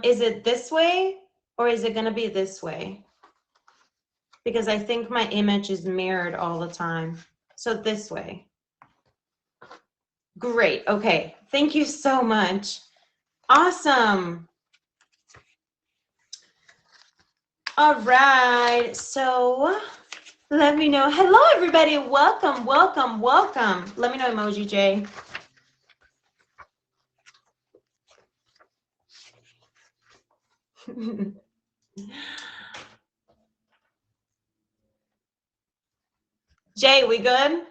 Is it this way or is it gonna be this way? Because I think my image is mirrored all the time. So this way. Great, okay. Thank you so much. Awesome. All right, so let me know. Hello, everybody. Welcome, welcome, welcome. Let me know emoji, Jay. Jay, we good?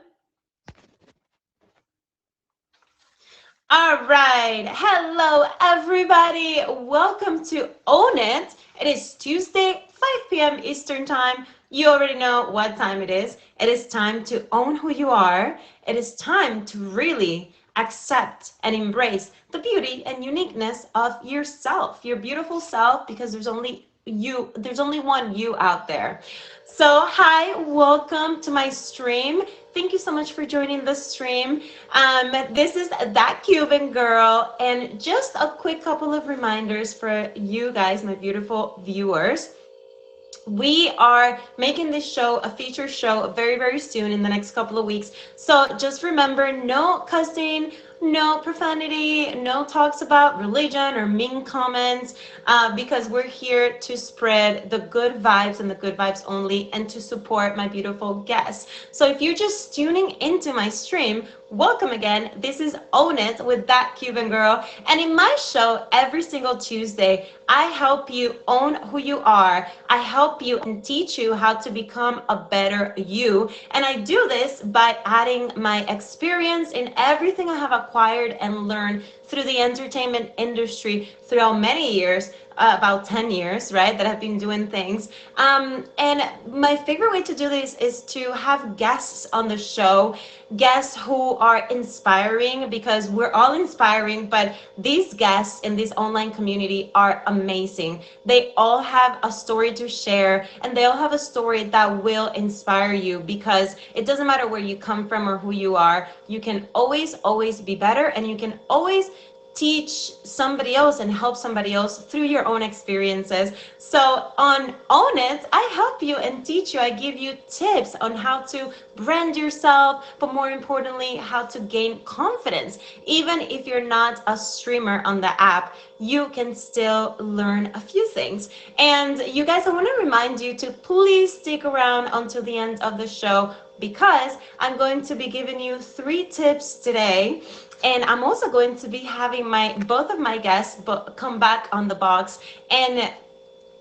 All right. Hello, everybody. Welcome to Own It. It is Tuesday, 5 p.m. Eastern Time. You already know what time it is. It is time to own who you are. It is time to really accept and embrace the beauty and uniqueness of yourself, your beautiful self, because there's only you, there's only one you out there. So, hi, welcome to my stream. Thank you so much for joining the stream. This is That Cuban Girl, and just a quick couple of reminders for you guys, my beautiful viewers. We are making this show a feature show very, very soon in the next couple of weeks. So just remember, no cussing, no profanity, no talks about religion or mean comments, because we're here to spread the good vibes and the good vibes only, and to support my beautiful guests. So if you're just tuning into my stream, welcome again. This is Own It with That Cuban Girl. And in my show, every single Tuesday, I help you own who you are. I help you and teach you how to become a better you. And I do this by adding my experience in everything I have acquired and learned through the entertainment industry throughout many years, about 10 years, right, that I've been doing things. And my favorite way to do this is to have guests on the show, guests who are inspiring, because we're all inspiring, but these guests in this online community are amazing. They all have a story to share, and they all have a story that will inspire you, because it doesn't matter where you come from or who you are. You can always, always be better, and you can always teach somebody else and help somebody else through your own experiences. So on Own It, I help you and teach you. I give you tips on how to brand yourself, but more importantly, how to gain confidence. Even if you're not a streamer on the app, you can still learn a few things. And you guys, I want to remind you to please stick around until the end of the show, because I'm going to be giving you 3 tips today. And I'm also going to be having both of my guests come back on the box and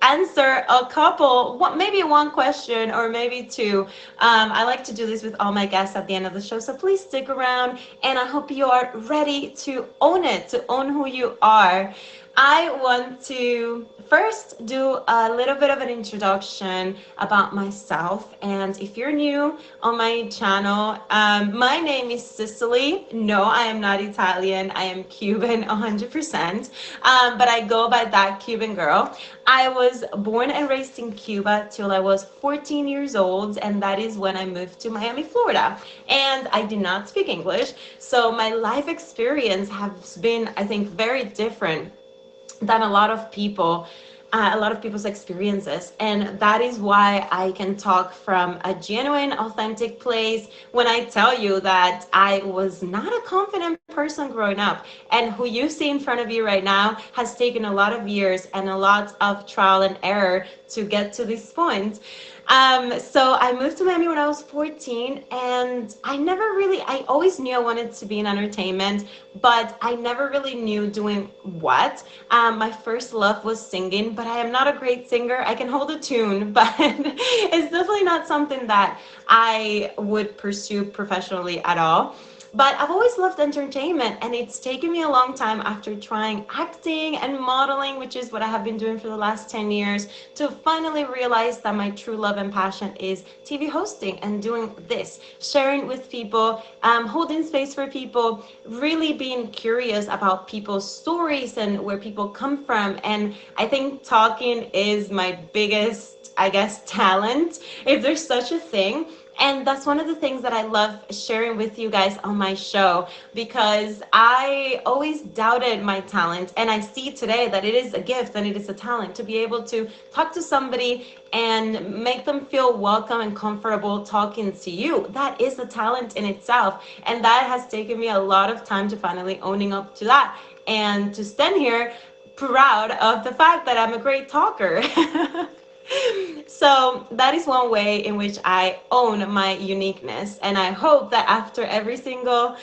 answer a couple, maybe one question or maybe 2. I like to do this with all my guests at the end of the show, so please stick around, and I hope you are ready to own it, to own who you are. I want to first do a little bit of an introduction about myself. And if you're new on my channel, my name is Cicely. No, I am not Italian. I am Cuban 100%, but I go by That Cuban Girl. I was born and raised in Cuba till I was 14 years old, and that is when I moved to Miami, Florida. And I do not speak English, so my life experience has been, I think, very different than a lot of people's experiences. And that is why I can talk from a genuine, authentic place when I tell you that I was not a confident person growing up, and who you see in front of you right now has taken a lot of years and a lot of trial and error to get to this point. So I moved to Miami when I was 14, and I always knew I wanted to be in entertainment, but I never really knew doing what. My first love was singing, but I am not a great singer. I can hold a tune, but it's definitely not something that I would pursue professionally at all. But I've always loved entertainment, and it's taken me a long time after trying acting and modeling, which is what I have been doing for the last 10 years, to finally realize that my true love and passion is TV hosting and doing this, sharing with people, holding space for people, really being curious about people's stories and where people come from. And I think talking is my biggest, I guess, talent, if there's such a thing. And that's one of the things that I love sharing with you guys on my show, because I always doubted my talent. And I see today that it is a gift and it is a talent to be able to talk to somebody and make them feel welcome and comfortable talking to you. That is a talent in itself. And that has taken me a lot of time to finally owning up to that and to stand here proud of the fact that I'm a great talker. So that is one way in which I own my uniqueness. And I hope that after every single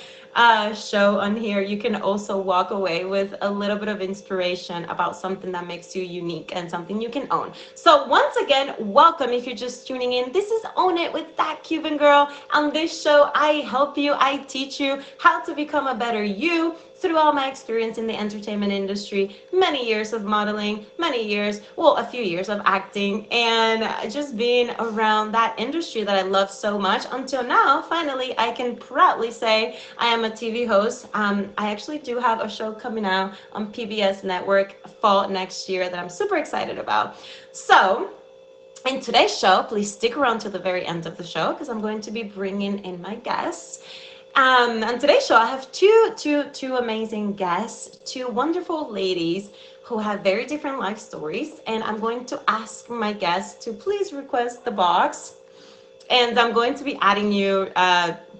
show on here, you can also walk away with a little bit of inspiration about something that makes you unique and something you can own. So once again, welcome if you're just tuning in. This is Own It with That Cuban Girl. On this show, I help you, I teach you how to become a better you through all my experience in the entertainment industry, many years of modeling, many years, well, a few years of acting, and just being around that industry that I love so much until now, finally, I can proudly say I am a TV host. I actually do have a show coming out on PBS Network fall next year that I'm super excited about. So, in today's show, please stick around to the very end of the show because I'm going to be bringing in my guests. On today's show, I have two amazing guests, two wonderful ladies who have very different life stories, and I'm going to ask my guests to please request the box, and I'm going to be adding you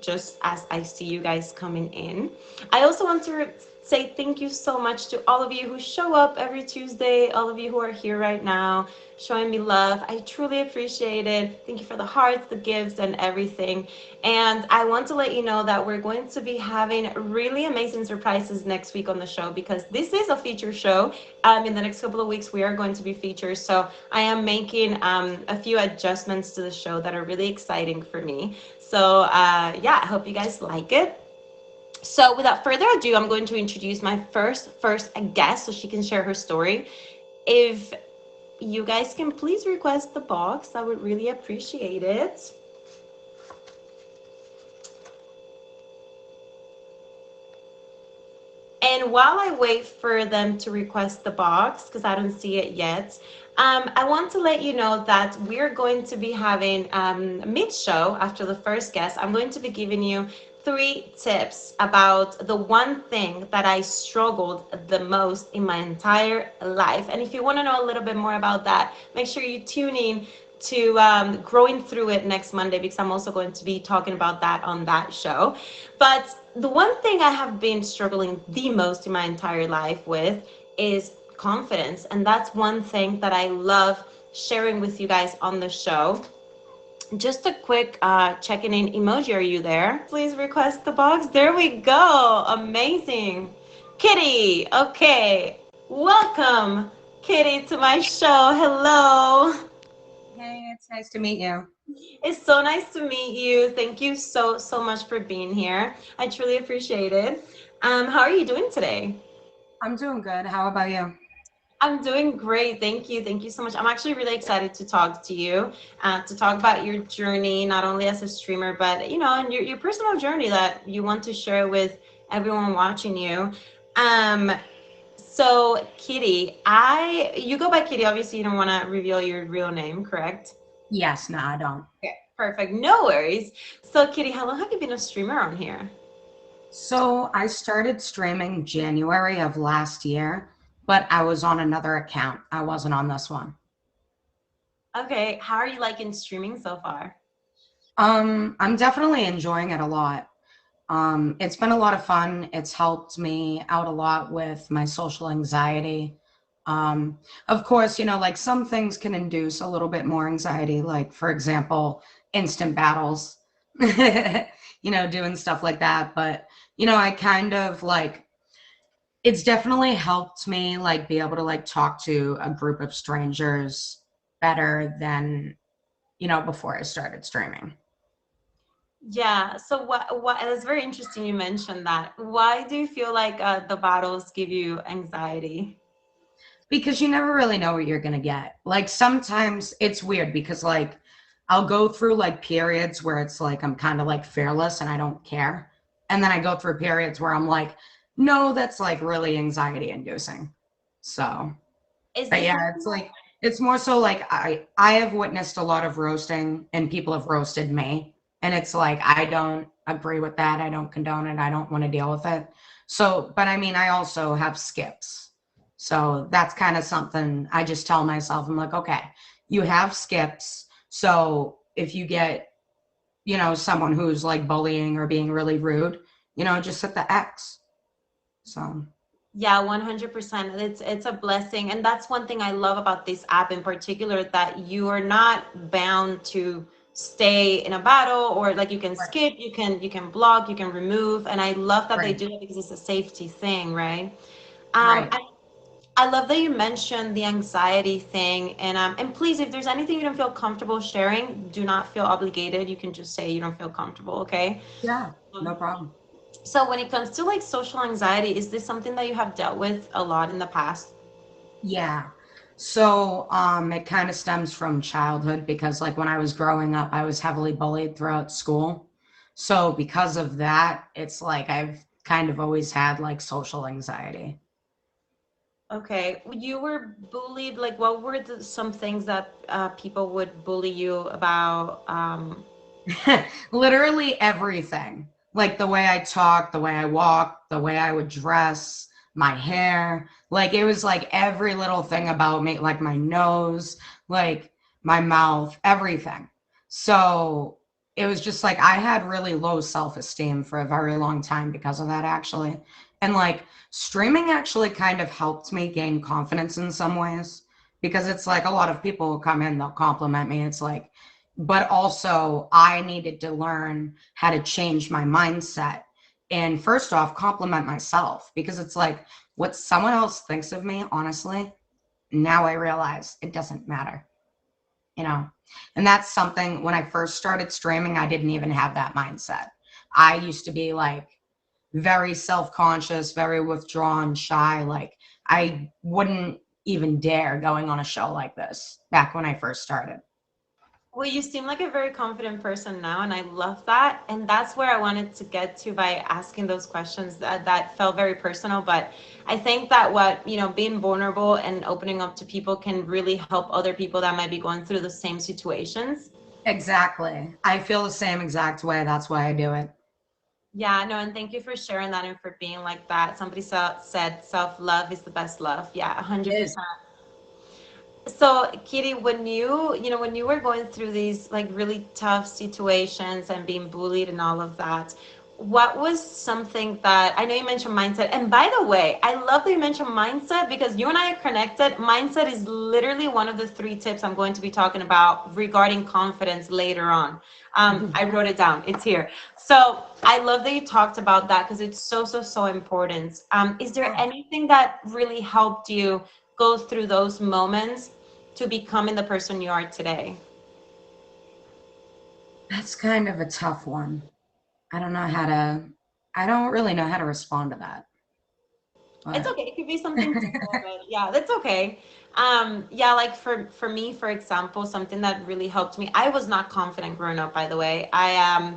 just as I see you guys coming in. I also want to say thank you so much to all of you who show up every Tuesday, all of you who are here right now, showing me love. I truly appreciate it. Thank you for the hearts, the gifts, and everything. And I want to let you know that we're going to be having really amazing surprises next week on the show, because this is a feature show. In the next couple of weeks, we are going to be featured. So I am making a few adjustments to the show that are really exciting for me. So yeah, I hope you guys like it. So without further ado, I'm going to introduce my first guest so she can share her story. If you guys can please request the box, I would really appreciate it. And while I wait for them to request the box, because I don't see it yet, I want to let you know that we're going to be having mid-show after the first guest. I'm going to be giving you 3 tips about the one thing that I struggled the most in my entire life. And if you want to know a little bit more about that, make sure you tune in to Growing Through It next Monday, because I'm also going to be talking about that on that show. But the one thing I have been struggling the most in my entire life with is confidence. And that's one thing that I love sharing with you guys on the show. Just a quick checking in emoji. Are you there? Please request the box. There we go. Amazing. Kitty. Okay. Welcome, Kitty, to my show. Hello. Hey, it's nice to meet you. It's so nice to meet you. Thank you so much for being here. I truly appreciate it. How are you doing today? I'm doing good. How about you? I'm doing great. Thank you. Thank you so much. I'm actually really excited to talk to you, to talk about your journey, not only as a streamer, but and your personal journey that you want to share with everyone watching you. Um, so Kitty, you go by Kitty. Obviously, you don't want to reveal your real name, correct? Yes, no, I don't. Okay, perfect. No worries. So Kitty, how long have you been a streamer on here? So I started streaming January of last year, but I was on another account. I wasn't on this one. Okay, how are you liking streaming so far? I'm definitely enjoying it a lot. It's been a lot of fun. It's helped me out a lot with my social anxiety. Of course, like some things can induce a little bit more anxiety, like for example, instant battles, doing stuff like that. But, I kind of like, it's definitely helped me like be able to like talk to a group of strangers better than, before I started streaming. Yeah, so what it's very interesting you mentioned that. Why do you feel like the battles give you anxiety? Because you never really know what you're going to get. Like sometimes it's weird because like I'll go through like periods where it's like I'm kind of like fearless and I don't care. And then I go through periods where I'm like, no, that's like really anxiety inducing. So, Is but this yeah, something it's like it's more so like I have witnessed a lot of roasting and people have roasted me. And it's like, I don't agree with that. I don't condone it. I don't want to deal with it. So, but I mean, I also have skips. So that's kind of something I just tell myself. I'm like, okay, you have skips. So if you get, someone who's like bullying or being really rude, just hit the X. So, Yeah, 100%. It's a blessing. And that's one thing I love about this app in particular, that you are not bound to stay in a battle, or like you can right, skip, you can block, you can remove. And I love that they right, do that because it's a safety thing, right? right. I love that you mentioned the anxiety thing, and please, if there's anything you don't feel comfortable sharing, do not feel obligated. You can just say you don't feel comfortable, okay? Yeah, no Um, problem. so when it comes to like social anxiety, is this something that you have dealt with a lot in the past? Yeah. So, it kind of stems from childhood because, like, when I was growing up, I was heavily bullied throughout school. So, because of that, it's like I've kind of always had like social anxiety. Okay, you were bullied. Like, what were some things that people would bully you about? Literally everything. Like the way I talk, the way I walk, the way I would dress, my hair. Like it was like every little thing about me, like my nose, like my mouth, everything. So it was just like I had really low self-esteem for a very long time because of that, actually. And like streaming actually kind of helped me gain confidence in some ways because it's like a lot of people will come in, they'll compliment me. It's like, but also I needed to learn how to change my mindset. And first off, compliment myself because it's like what someone else thinks of me, honestly, now I realize it doesn't matter, you know? And that's something when I first started streaming, I didn't even have that mindset. I used to be like very self conscious, very withdrawn, shy. Like I wouldn't even dare going on a show like this back when I first started. Well, you seem like a very confident person now, and I love that. And that's where I wanted to get to by asking those questions that felt very personal. But I think that being vulnerable and opening up to people can really help other people that might be going through the same situations. Exactly. I feel the same exact way. That's why I do it. Yeah, no, and thank you for sharing that and for being like that. Somebody said self-love is the best love. Yeah, It is. 100%. So, Kitty, when you were going through these like really tough situations and being bullied and all of that, what was something that I know you mentioned mindset? And by the way, I love that you mentioned mindset because you and I are connected. Mindset is literally one of the three tips I'm going to be talking about regarding confidence later on. I wrote it down. It's here. So I love that you talked about that because it's so, so, so important. Is there Oh, anything that really helped you go through those moments to becoming the person you are today? that's kind of a tough one. I don't know how to, I don't really know how to respond to that. It's But okay. It could be something simple, but yeah, that's okay. Yeah, like for me, for example, something that really helped me. I was not confident growing up, by the way. My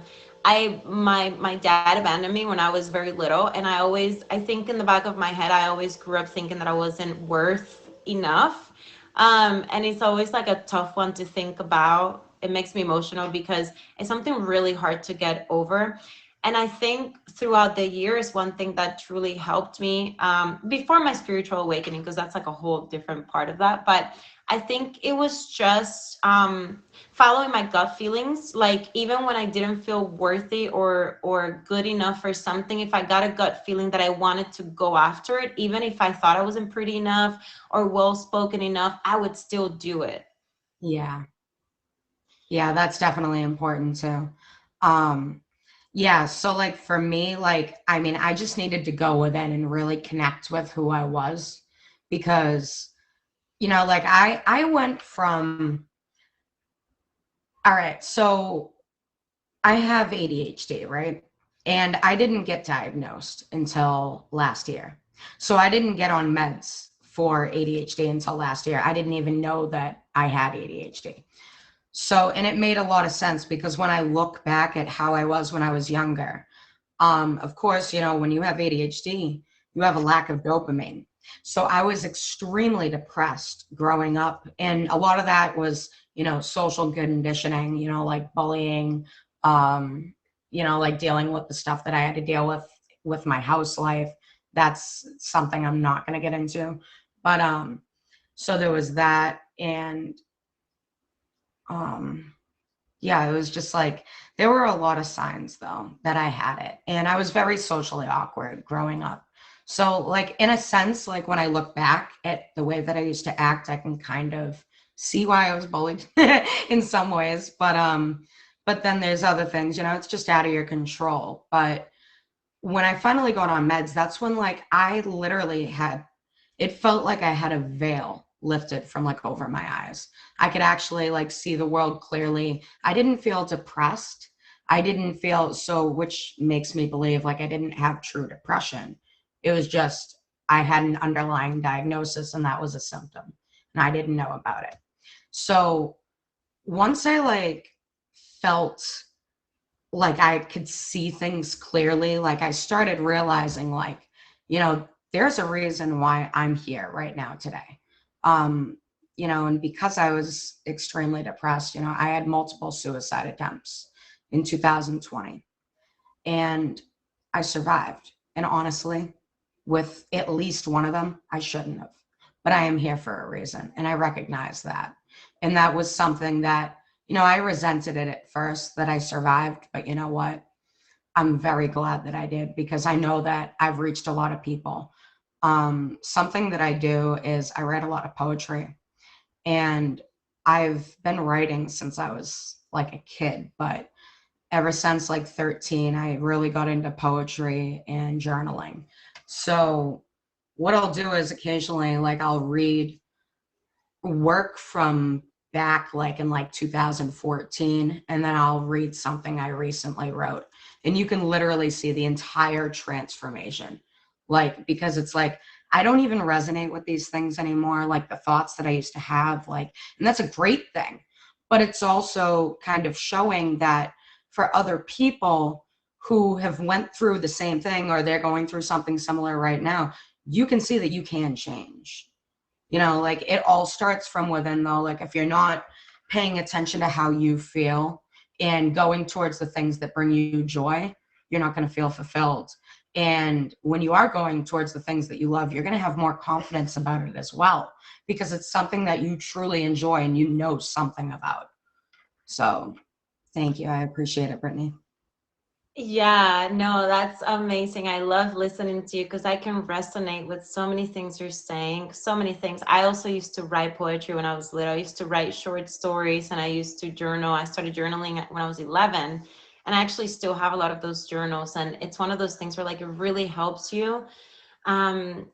dad abandoned me when I was very little, and I think in the back of my head, I always grew up thinking that I wasn't worth enough. And it's always like a tough one to think about. It makes me emotional because it's something really hard to get over. And I think throughout the years, one thing that truly helped me before my spiritual awakening, because that's like a whole different part of that, but I think it was just following my gut feelings. Like even when I didn't feel worthy or good enough for something, if I got a gut feeling that I wanted to go after it, even if I thought I wasn't pretty enough or well spoken enough, I would still do it. yeah, yeah, that's definitely important too. Um, yeah, so like for me, like, I mean, I just needed to go within and really connect with who I was because, like I went from, all right, so I have ADHD, right? And I didn't get diagnosed until last year. So I didn't get on meds for ADHD until last year. I didn't even know that I had ADHD. So, and it made a lot of sense because when I look back at how I was when I was younger, of course, when you have ADHD, you have a lack of dopamine. So I was extremely depressed growing up. And a lot of that was, social conditioning, like bullying, Um, like dealing with the stuff that I had to deal with my house life. That's something I'm not going to get into. But so there was that, and um, yeah, it was just like there were a lot of signs though that I had it, and I was very socially awkward growing up. So, like in a sense, like when I look back at the way that I used to act, I can kind of see why I was bullied in some ways. But then there's other things, it's just out of your control. But when I finally got on meds, that's when like I literally had it felt like I had a veil lifted from like over my eyes. I could actually like see the world clearly. I didn't feel depressed. I didn't feel so, which makes me believe like I didn't have true depression. It was just I had an underlying diagnosis and that was a symptom and I didn't know about it. So once I like felt like I could see things clearly, like I started realizing like, there's a reason why I'm here right now today. Um, and because I was extremely depressed, I had multiple suicide attempts in 2020 and I survived. And honestly, with at least one of them, I shouldn't have. But I am here for a reason. And I recognize that. And that was something that, I resented it at first that I survived. But you know what? I'm very glad that I did because I know that I've reached a lot of people. Something that I do is I write a lot of poetry. And I've been writing since I was like a kid, but ever since like 13, I really got into poetry and journaling. So what I'll do is occasionally like I'll read work from back like in like 2014 and then I'll read something I recently wrote and you can literally see the entire transformation, like because it's like I don't even resonate with these things anymore, like the thoughts that I used to have, like, and that's a great thing, but it's also kind of showing that for other people who have went through the same thing or they're going through something similar right now, you can see that you can change. Like it all starts from within though. Like if you're not paying attention to how you feel and going towards the things that bring you joy, you're not going to feel fulfilled. And when you are going towards the things that you love, you're going to have more confidence about it as well because it's something that you truly enjoy and you know something about. So thank you. I appreciate it, Brittany. Yeah, no, that's amazing. I love listening to you because I can resonate with so many things you're saying, so many things. I also used to write poetry when I was little. I used to write short stories and I used to journal. I started journaling when I was 11, and I actually still have a lot of those journals. And it's one of those things where like it really helps you. um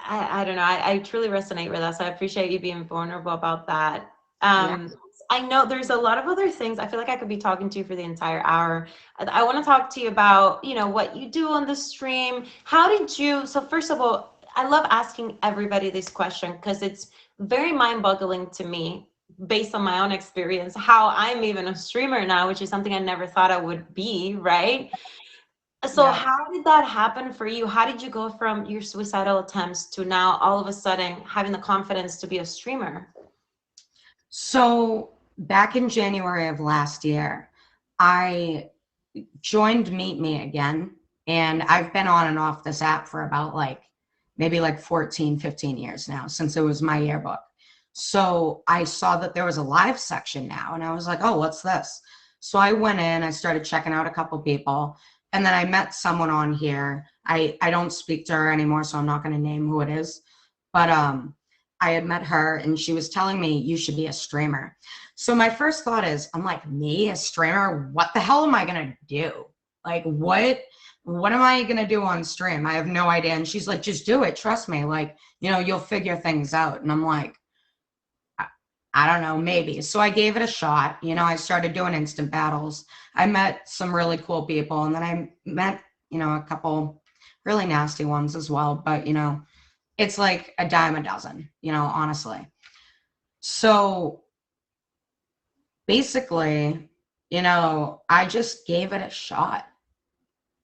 I don't know, I truly resonate with that, so I appreciate you being vulnerable about that. Yeah. I know there's a lot of other things. I feel like I could be talking to you for the entire hour. I want to talk to you about, what you do on the stream. How did you, so first of all, I love asking everybody this question because it's very mind-boggling to me based on my own experience how I'm even a streamer now, which is something I never thought I would be, right? So Yeah. how did that happen for you? How did you go from your suicidal attempts to now all of a sudden having the confidence to be a streamer? So back in January of last year, I joined Meet Me again. And I've been on and off this app for about like maybe like 14, 15 years now since it was my yearbook. So I saw that there was a live section now and I was like, oh, what's this? So I went in, I started checking out a couple people, and then I met someone on here. I don't speak to her anymore, so I'm not going to name who it is. But I had met her and she was telling me you should be a streamer. So my first thought is, I'm like, me, a streamer? What the hell am I gonna do? Like, what am I gonna do on stream? I have no idea. And she's like, just do it, trust me. Like, you'll figure things out. And I'm like, I, I don't know, maybe. So I gave it a shot. I started doing instant battles. I met some really cool people, and then I met, a couple really nasty ones as well. But it's like a dime a dozen, honestly. So basically, I just gave it a shot,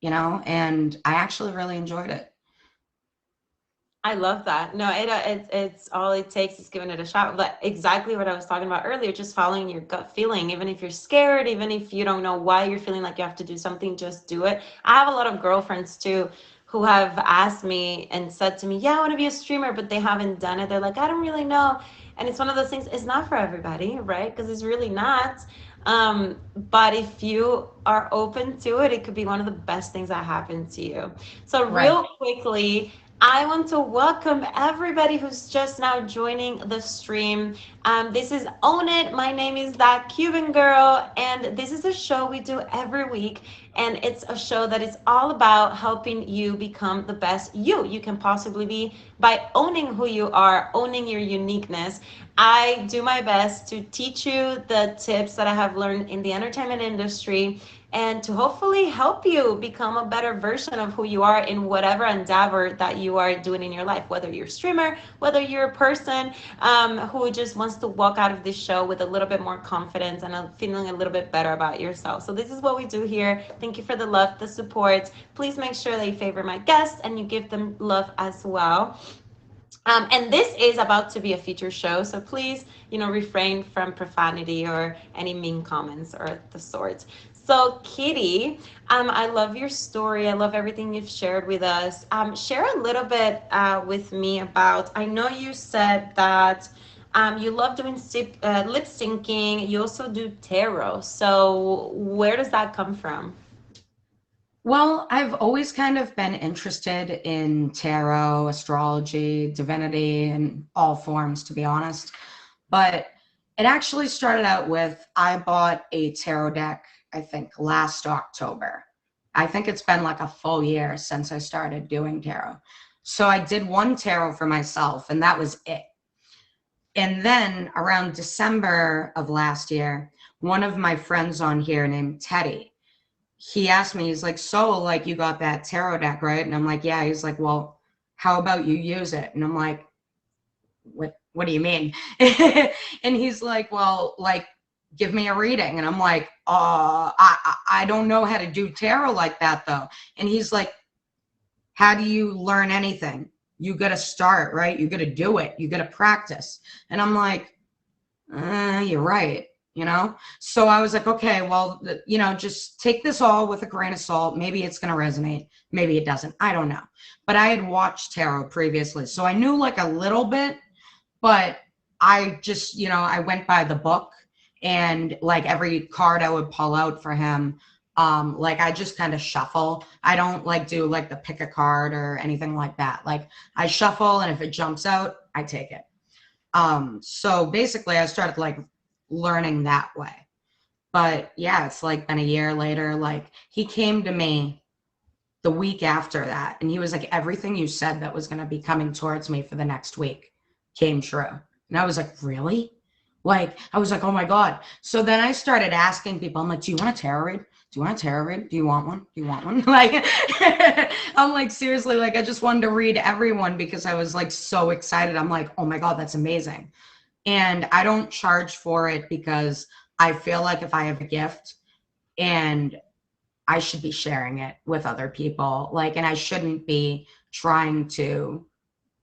and I actually really enjoyed it. I love that. No, it's all it takes is giving it a shot. But exactly what I was talking about earlier, just following your gut feeling. Even if you're scared, even if you don't know why you're feeling like you have to do something, just do it. I have a lot of girlfriends too who have asked me and said to me, "Yeah, I want to be a streamer," but they haven't done it. They're like, "I don't really know." And it's one of those things, it's not for everybody, right? Because it's really not. But if you are open to it, it could be one of the best things that happened to you. So, Right. real quickly, I want to welcome everybody who's just now joining the stream. This is Own It. My name is That Cuban Girl, and this is a show we do every week. And it's a show that is all about helping you become the best you can possibly be by owning who you are, owning your uniqueness. I do my best to teach you the tips that I have learned in the entertainment industry and to hopefully help you become a better version of who you are in whatever endeavor that you are doing in your life, whether you're a streamer, whether you're a person who just wants to walk out of this show with a little bit more confidence and feeling a little bit better about yourself. So this is what we do here. Thank you for the love, the support. Please make sure that you favor my guests and you give them love as well. And this is about to be a feature show, so please, refrain from profanity or any mean comments or the sort. So, Kitty, I love your story. I love everything you've shared with us. Share a little bit with me about. I know you said that you love doing lip syncing. You also do tarot. So, where does that come from? Well, I've always kind of been interested in tarot, astrology, divinity, and all forms, to be honest. But it actually started out with I bought a tarot deck, I think, last October. I think it's been like a full year since I started doing tarot. So I did one tarot for myself, and that was it. And then around December of last year, one of my friends on here named Teddy, he asked me, he's like, so like you got that tarot deck, right? And I'm like, yeah. He's like, well, how about you use it? And I'm like, what do you mean? And he's like, well, like, give me a reading. And I'm like, I don't know how to do tarot like that though. And he's like, how do you learn anything? You got to start, right? You got to do it. You got to practice. And I'm like, you're right. So I was like, okay, well, just take this all with a grain of salt. Maybe it's going to resonate. Maybe it doesn't. I don't know. But I had watched tarot previously. So I knew like a little bit, but I just, I went by the book and like every card I would pull out for him, like I just kind of shuffle. I don't like do like the pick a card or anything like that. Like I shuffle and if it jumps out, I take it. So basically I started like learning that way. But yeah, it's like been a year later, like he came to me the week after that and he was like, everything you said that was going to be coming towards me for the next week came true. And I was like, really? Like, I was like, oh my God. So then I started asking people, I'm like, do you want a tarot read? Do you want a tarot read? Do you want one? Do you want one? Like, I'm like, seriously, like, I just wanted to read everyone because I was like so excited. I'm like, oh my God, that's amazing. And I don't charge for it because I feel like if I have a gift and I should be sharing it with other people, like, and I shouldn't be trying to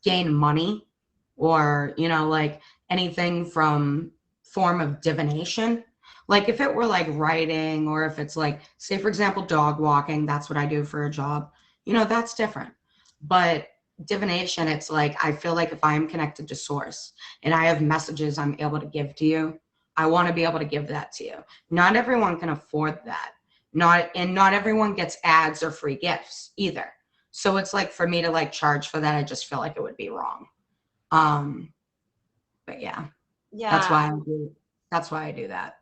gain money or, like anything from form of divination. Like if it were like writing or if it's like, say, for example, dog walking, that's what I do for a job, that's different. But divination, it's like, I feel like if I'm connected to source and I have messages I'm able to give to you, I want to be able to give that to you. Not everyone can afford that. Not everyone gets ads or free gifts either. So it's like for me to like charge for that, I just feel like it would be wrong. Um, but yeah, that's Yeah, why I do. That's why I do that.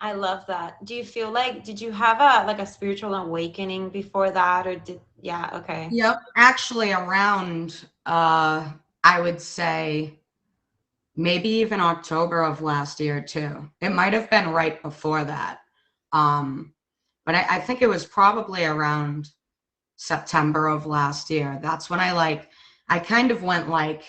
I love that. Do you feel like, did you have a spiritual awakening before that, or yeah, okay. Yep. Actually, around I would say maybe even October of last year too. It might have been right before that. Um, but I think it was probably around September of last year. That's when I kind of went like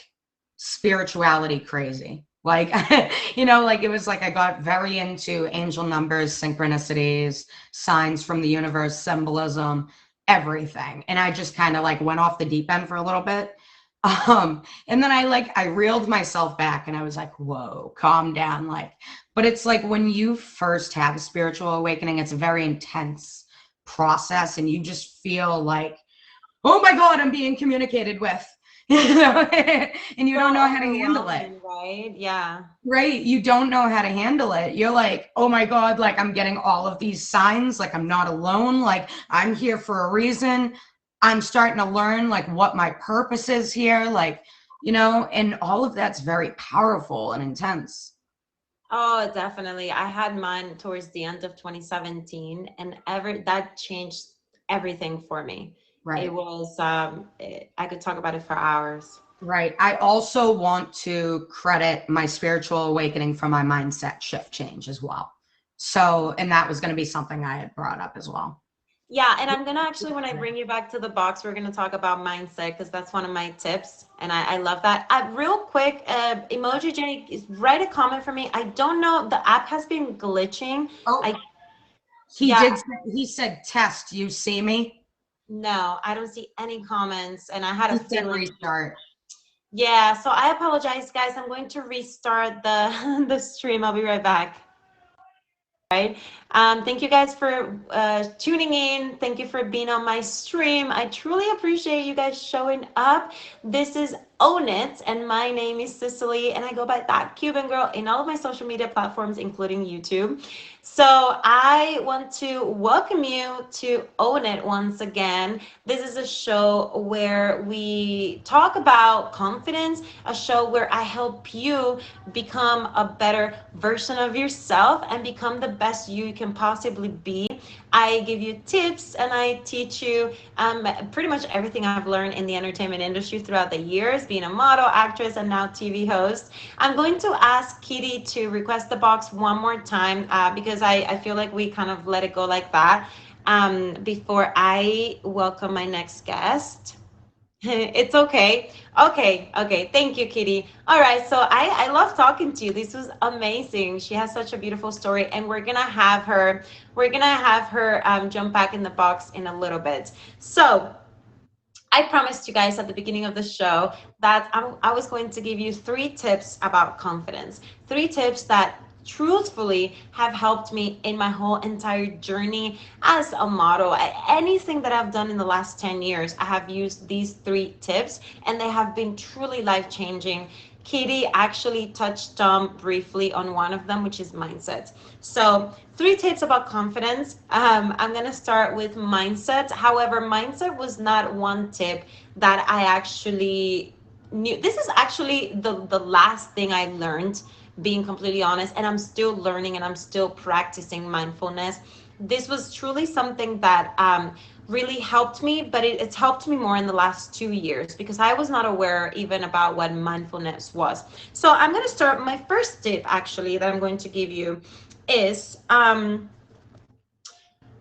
spirituality crazy. Like, like it was like I got very into angel numbers, synchronicities, signs from the universe, symbolism, everything. And I just kind of like went off the deep end for a little bit. And then I reeled myself back and I was like, whoa, calm down. Like, but it's like when you first have a spiritual awakening, it's a very intense process and you just feel like, oh my God, I'm being communicated with, you know, and you don't So know how to handle it. overwhelming, right? Yeah. Right. You don't know how to handle it. You're like, oh my God, like I'm getting all of these signs, like I'm not alone, like I'm here for a reason. I'm starting to learn like what my purpose is here, like, and all of that's very powerful and intense. Oh, definitely. I had mine towards the end of 2017, and that changed everything for me. It Right. was I could talk about it for hours. Right. I also want to credit my spiritual awakening for my mindset shift change as well. So, and that was going to be something I had brought up as well. Yeah, and I'm gonna actually, when I bring you back to the box, we're gonna talk about mindset because that's one of my tips, and I love that. Real quick, Emoji Jenny, write a comment for me. I don't know, the app has been glitching. Oh, I he Yeah, did. He said, test, you see me? no, I don't see any comments, and I had a He said feeling. restart. Yeah, so I apologize, guys. I'm going to restart the the stream. I'll be right back. Right. Thank you guys for tuning in. Thank you for being on my stream. I truly appreciate you guys showing up. This is Own It, and my name is Cicely, and I go by that Cuban girl in all of my social media platforms, including YouTube. So I want to welcome you to Own It once again. This is a show where we talk about confidence, a show where I help you become a better version of yourself and become the best you can possibly be. I give you tips and I teach you pretty much everything I've learned in the entertainment industry throughout the years, being a model, actress, and now TV host. I'm going to ask Kitty to request the box one more time because I feel like we kind of let it go like that before I welcome my next guest. It's okay. Okay, okay. Thank you, Kitty. All right, so I love talking to you. This was amazing. She has such a beautiful story, and we're gonna have her jump back in the box in a little bit. So I promised you guys at the beginning of the show that I was going to give you 3 tips about confidence. 3 tips that truthfully have helped me in my whole entire journey as a model. Anything that I've done in the last 10 years, I have used these 3 tips and they have been truly life changing. Katie actually touched briefly on one of them, which is mindset. So, 3 tips about confidence. I'm going to start with mindset. However, mindset was not one tip that I actually knew. This is actually the last thing I learned, being completely honest, and I'm still learning and I'm still practicing mindfulness. This was truly something that really helped me, but it's helped me more in the last 2 years because I was not aware even about what mindfulness was. So I'm going to start. My first tip, actually, that I'm going to give you is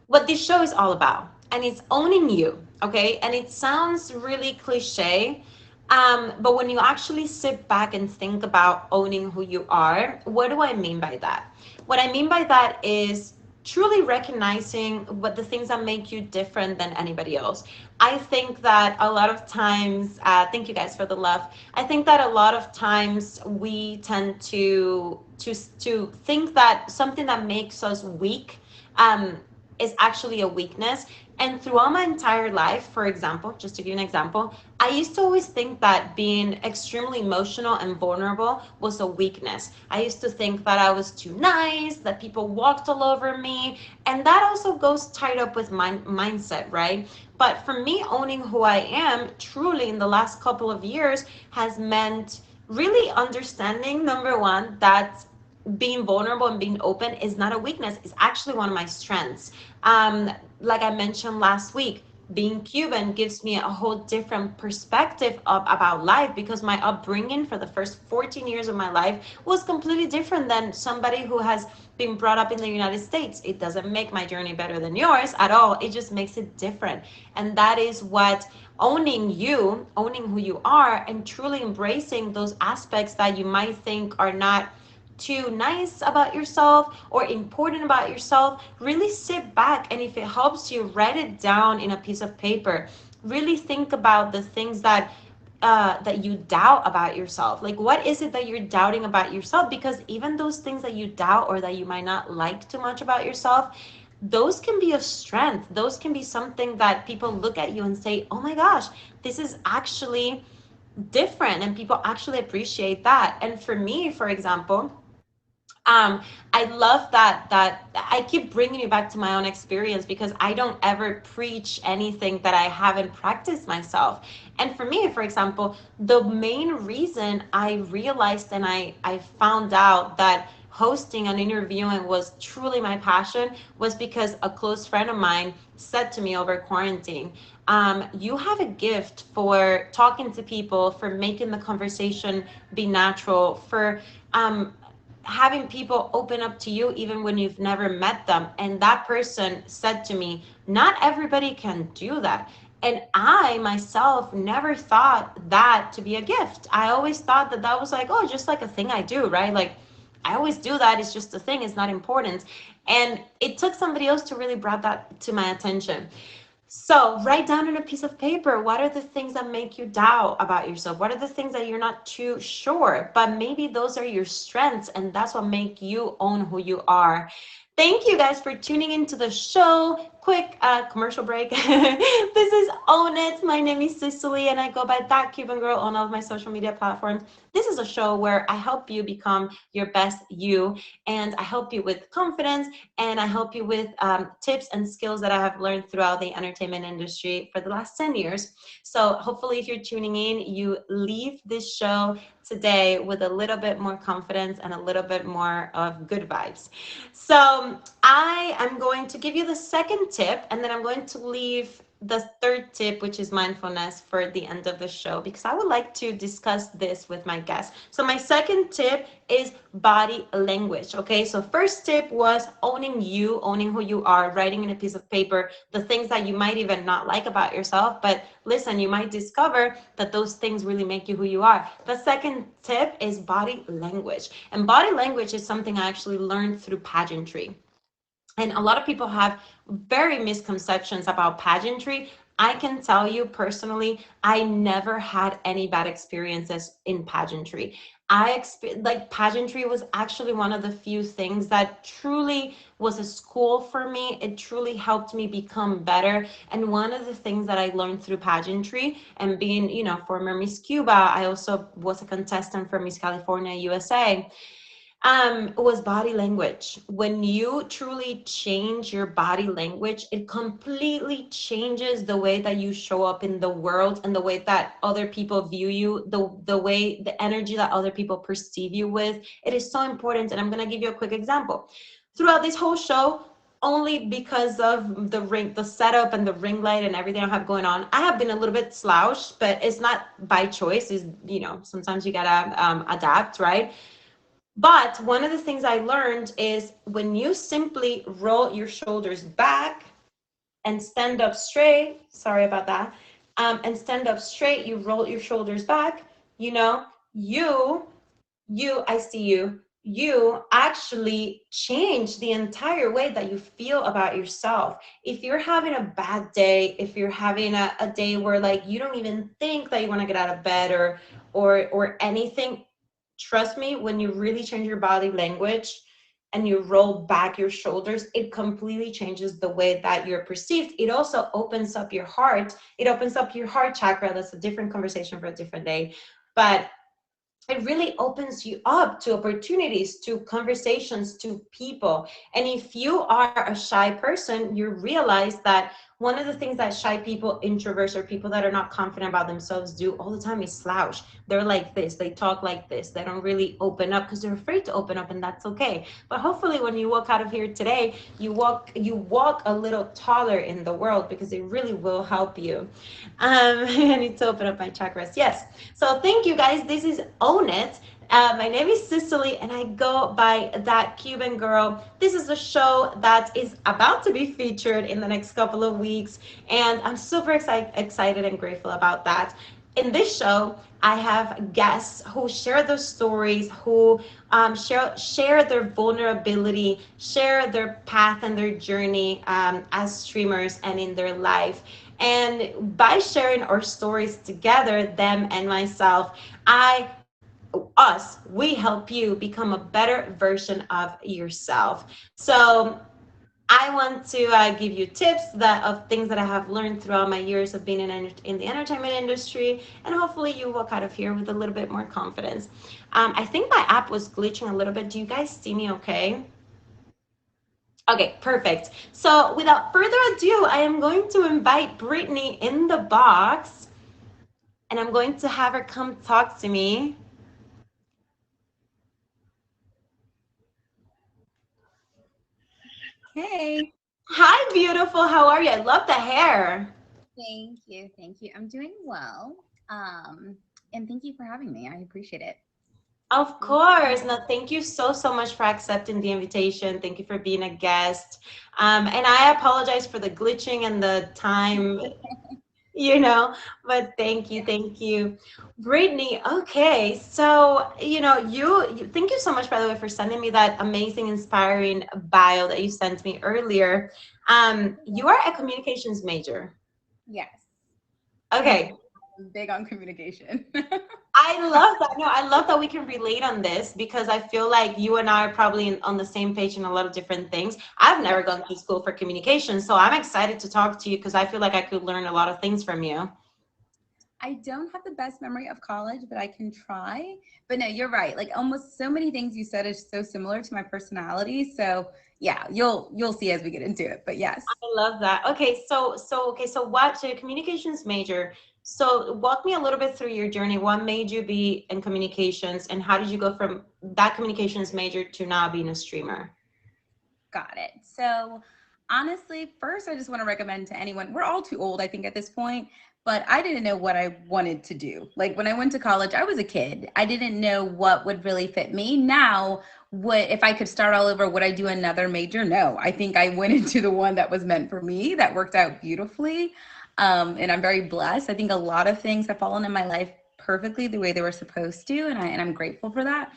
what this show is all about, and it's owning you, okay? And it sounds really cliche, but when you actually sit back and think about owning who you are, what do I mean by that? What I mean by that is truly recognizing what the things that make you different than anybody else. I think that a lot of times, thank you guys for the love. I think that a lot of times we tend to think that something that makes us weak um, is actually a weakness. And throughout my entire life, for example, just to give you an example, I used to always think that being extremely emotional and vulnerable was a weakness. I used to think that I was too nice, that people walked all over me. And that also goes tied up with my mindset, right? But for me, owning who I am truly in the last couple of years has meant really understanding, number one, that being vulnerable and being open is not a weakness. It's actually one of my strengths. Like I mentioned last week, being Cuban gives me a whole different perspective about life because my upbringing for the first 14 years of my life was completely different than somebody who has been brought up in the United States. It doesn't make my journey better than yours at all. It just makes it different. And that is what owning you, owning who you are, and truly embracing those aspects that you might think are not too nice about yourself or important about yourself, really sit back, and if it helps you, write it down in a piece of paper. Really think about the things that that you doubt about yourself? Like, what is it that you're doubting about yourself? Because even those things that you doubt or that you might not like too much about yourself, those can be a strength. Those can be something that people look at you and say, oh my gosh, this is actually different, and people actually appreciate that. And for me, for example, I love that I keep bringing you back to my own experience, because I don't ever preach anything that I haven't practiced myself. And for me, for example, the main reason I realized and I found out that hosting and interviewing was truly my passion was because a close friend of mine said to me over quarantine, you have a gift for talking to people, for making the conversation be natural, for um, having people open up to you even when you've never met them. And that person said to me, not everybody can do that. And I myself never thought that to be a gift. I always thought that that was like, oh, just like a thing I do, right? Like, I always do that. It's just a thing. It's not important. And it took somebody else to really brought that to my attention. So write down on a piece of paper, what are the things that make you doubt about yourself? What are the things that you're not too sure, but maybe those are your strengths, and that's what make you own who you are. Thank you guys for tuning into the show. Quick commercial break. This is Own It. My name is Cicely, and I go by that Cuban girl on all of my social media platforms. This is a show where I help you become your best you, and I help you with confidence, and I help you with tips and skills that I have learned throughout the entertainment industry for the last 10 years. So hopefully if you're tuning in, you leave this show today with a little bit more confidence and a little bit more of good vibes. So I am going to give you the second tip, and then I'm going to leave the third tip, which is mindfulness, for the end of the show, because I would like to discuss this with my guests. So my second tip is body language. Okay, so first tip was owning you, owning who you are, writing in a piece of paper the things that you might even not like about yourself, but listen, you might discover that those things really make you who you are. The second tip is body language, and body language is something I actually learned through pageantry. And a lot of people have very misconceptions about pageantry. I can tell you personally, I never had any bad experiences in pageantry. Like, pageantry was actually one of the few things that truly was a school for me. It truly helped me become better. And one of the things that I learned through pageantry, and being, former Miss Cuba, I also was a contestant for Miss California USA, was body language. When you truly change your body language, it completely changes the way that you show up in the world, and the way that other people view you, the energy that other people perceive you with. It is so important, and I'm going to give you a quick example. Throughout this whole show, only because of the setup and the ring light and everything I have going on, I have been a little bit slouched, but it's not by choice. Is, sometimes you gotta adapt, right? But one of the things I learned is when you simply roll your shoulders back and stand up straight, sorry about that, and stand up straight, you roll your shoulders back, you know, you I see you actually change the entire way that you feel about yourself. If you're having a bad day, if you're having a day where, like, you don't even think that you want to get out of bed or anything, trust me, when you really change your body language and you roll back your shoulders, it completely changes the way that you're perceived. It also opens up your heart. It opens up your heart chakra. That's a different conversation for a different day. But it really opens you up to opportunities, to conversations, to people. And if you are a shy person, you realize that one of the things that shy people, introverts, or people that are not confident about themselves do all the time is slouch. They're like this, they talk like this, they don't really open up because they're afraid to open up, and that's okay. But hopefully when you walk out of here today, you walk a little taller in the world, because it really will help you. I need to open up my chakras. Yes. So thank you guys. This is Own It. My name is Cicely, and I go by That Cuban Girl. This is a show that is about to be featured in the next couple of weeks, and I'm super excited and grateful about that. In this show, I have guests who share their stories, who share their vulnerability, share their path and their journey as streamers and in their life. And by sharing our stories together, them and myself, I us we help you become a better version of yourself. So I want to give you tips that of things that I have learned throughout my years of being in the entertainment industry, and hopefully you walk out of here with a little bit more confidence. I think my app was glitching a little bit. Do you guys see me okay? Okay, perfect. So without further ado, I am going to invite Brittany in the box, and I'm going to have her come talk to me. Hey, Hi, beautiful. How are you? I love the hair. thank you. Thank you. I'm doing well. And thank you for having me. I appreciate it. Of Thank course. you. No, thank you so, so much for accepting the invitation. Thank you for being a guest. And I apologize for the glitching and the time, but thank you, thank you. Brittany, okay. So, thank you so much, by the way, for sending me that amazing, inspiring bio that you sent me earlier. You are a communications major. Yes. And Okay. I'm big on communication. I love that. No, I love that we can relate on this because I feel like you and I are probably on the same page in a lot of different things. I've Yeah. never gone to school for communication, so I'm excited to talk to you because I feel like I could learn a lot of things from you. I don't have the best memory of college, but I can try. But no, you're right. Like almost so many things you said is so similar to my personality. So yeah, you'll see as we get into it. But yes. I love that. Okay, so what? So you're a communications major. So walk me a little bit through your journey. What made you be in communications, and how did you go from that communications major to now being a streamer? Got it. So, honestly, first, I just want to recommend to anyone, we're all too old, I think, at this point, but I didn't know what I wanted to do. Like when I went to college, I was a kid. I didn't know what would really fit me. Now, what if I could start all over, would I do another major? No. I think I went into the one that was meant for me, that worked out beautifully. And I'm very blessed. I think a lot of things have fallen in my life perfectly the way they were supposed to, and I'm grateful for that.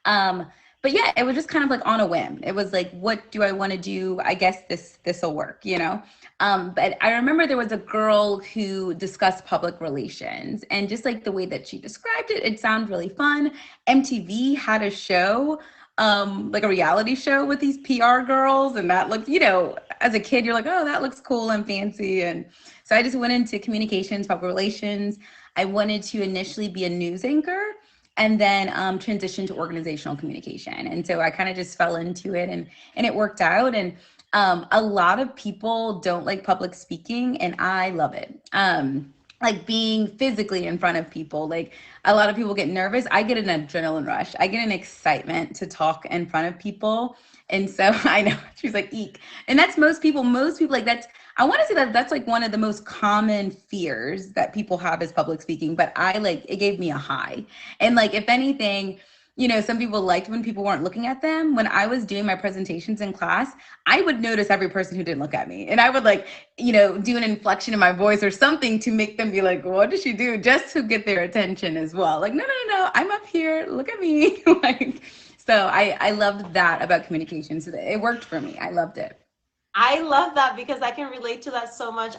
Um, but yeah, it was just kind of like on a whim. It was like, what do I want to do? I guess this will work, you know. But I remember there was a girl who discussed public relations, and just like the way that she described it, it sounded really fun. MTV had a show, like a reality show with these PR girls, and that looked, as a kid, you're like, oh, that looks cool and fancy, and so I just went into communications, public relations. I wanted to initially be a news anchor and then transition to organizational communication. And so I kind of just fell into it, and it worked out. And a lot of people don't like public speaking, and I love it. Like being physically in front of people. Like a lot of people get nervous. I get an adrenaline rush. I get an excitement to talk in front of people. And so I know she's like, eek. And that's most people like that's I want to say that that's like one of the most common fears that people have is public speaking, but I like it gave me a high. And like, if anything, some people liked when people weren't looking at them. When I was doing my presentations in class, I would notice every person who didn't look at me. And I would like, do an inflection in my voice or something to make them be like, what did she do? Just to get their attention as well. Like, no, no, no, no, I'm up here. Look at me. Like, so I loved that about communication. So it worked for me. I loved it. I love that because I can relate to that so much.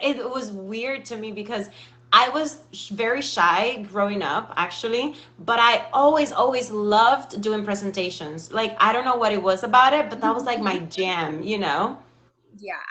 It was weird to me because I was very shy growing up, actually, but I always, always loved doing presentations. Like, I don't know what it was about it, but that was like my jam. Yeah,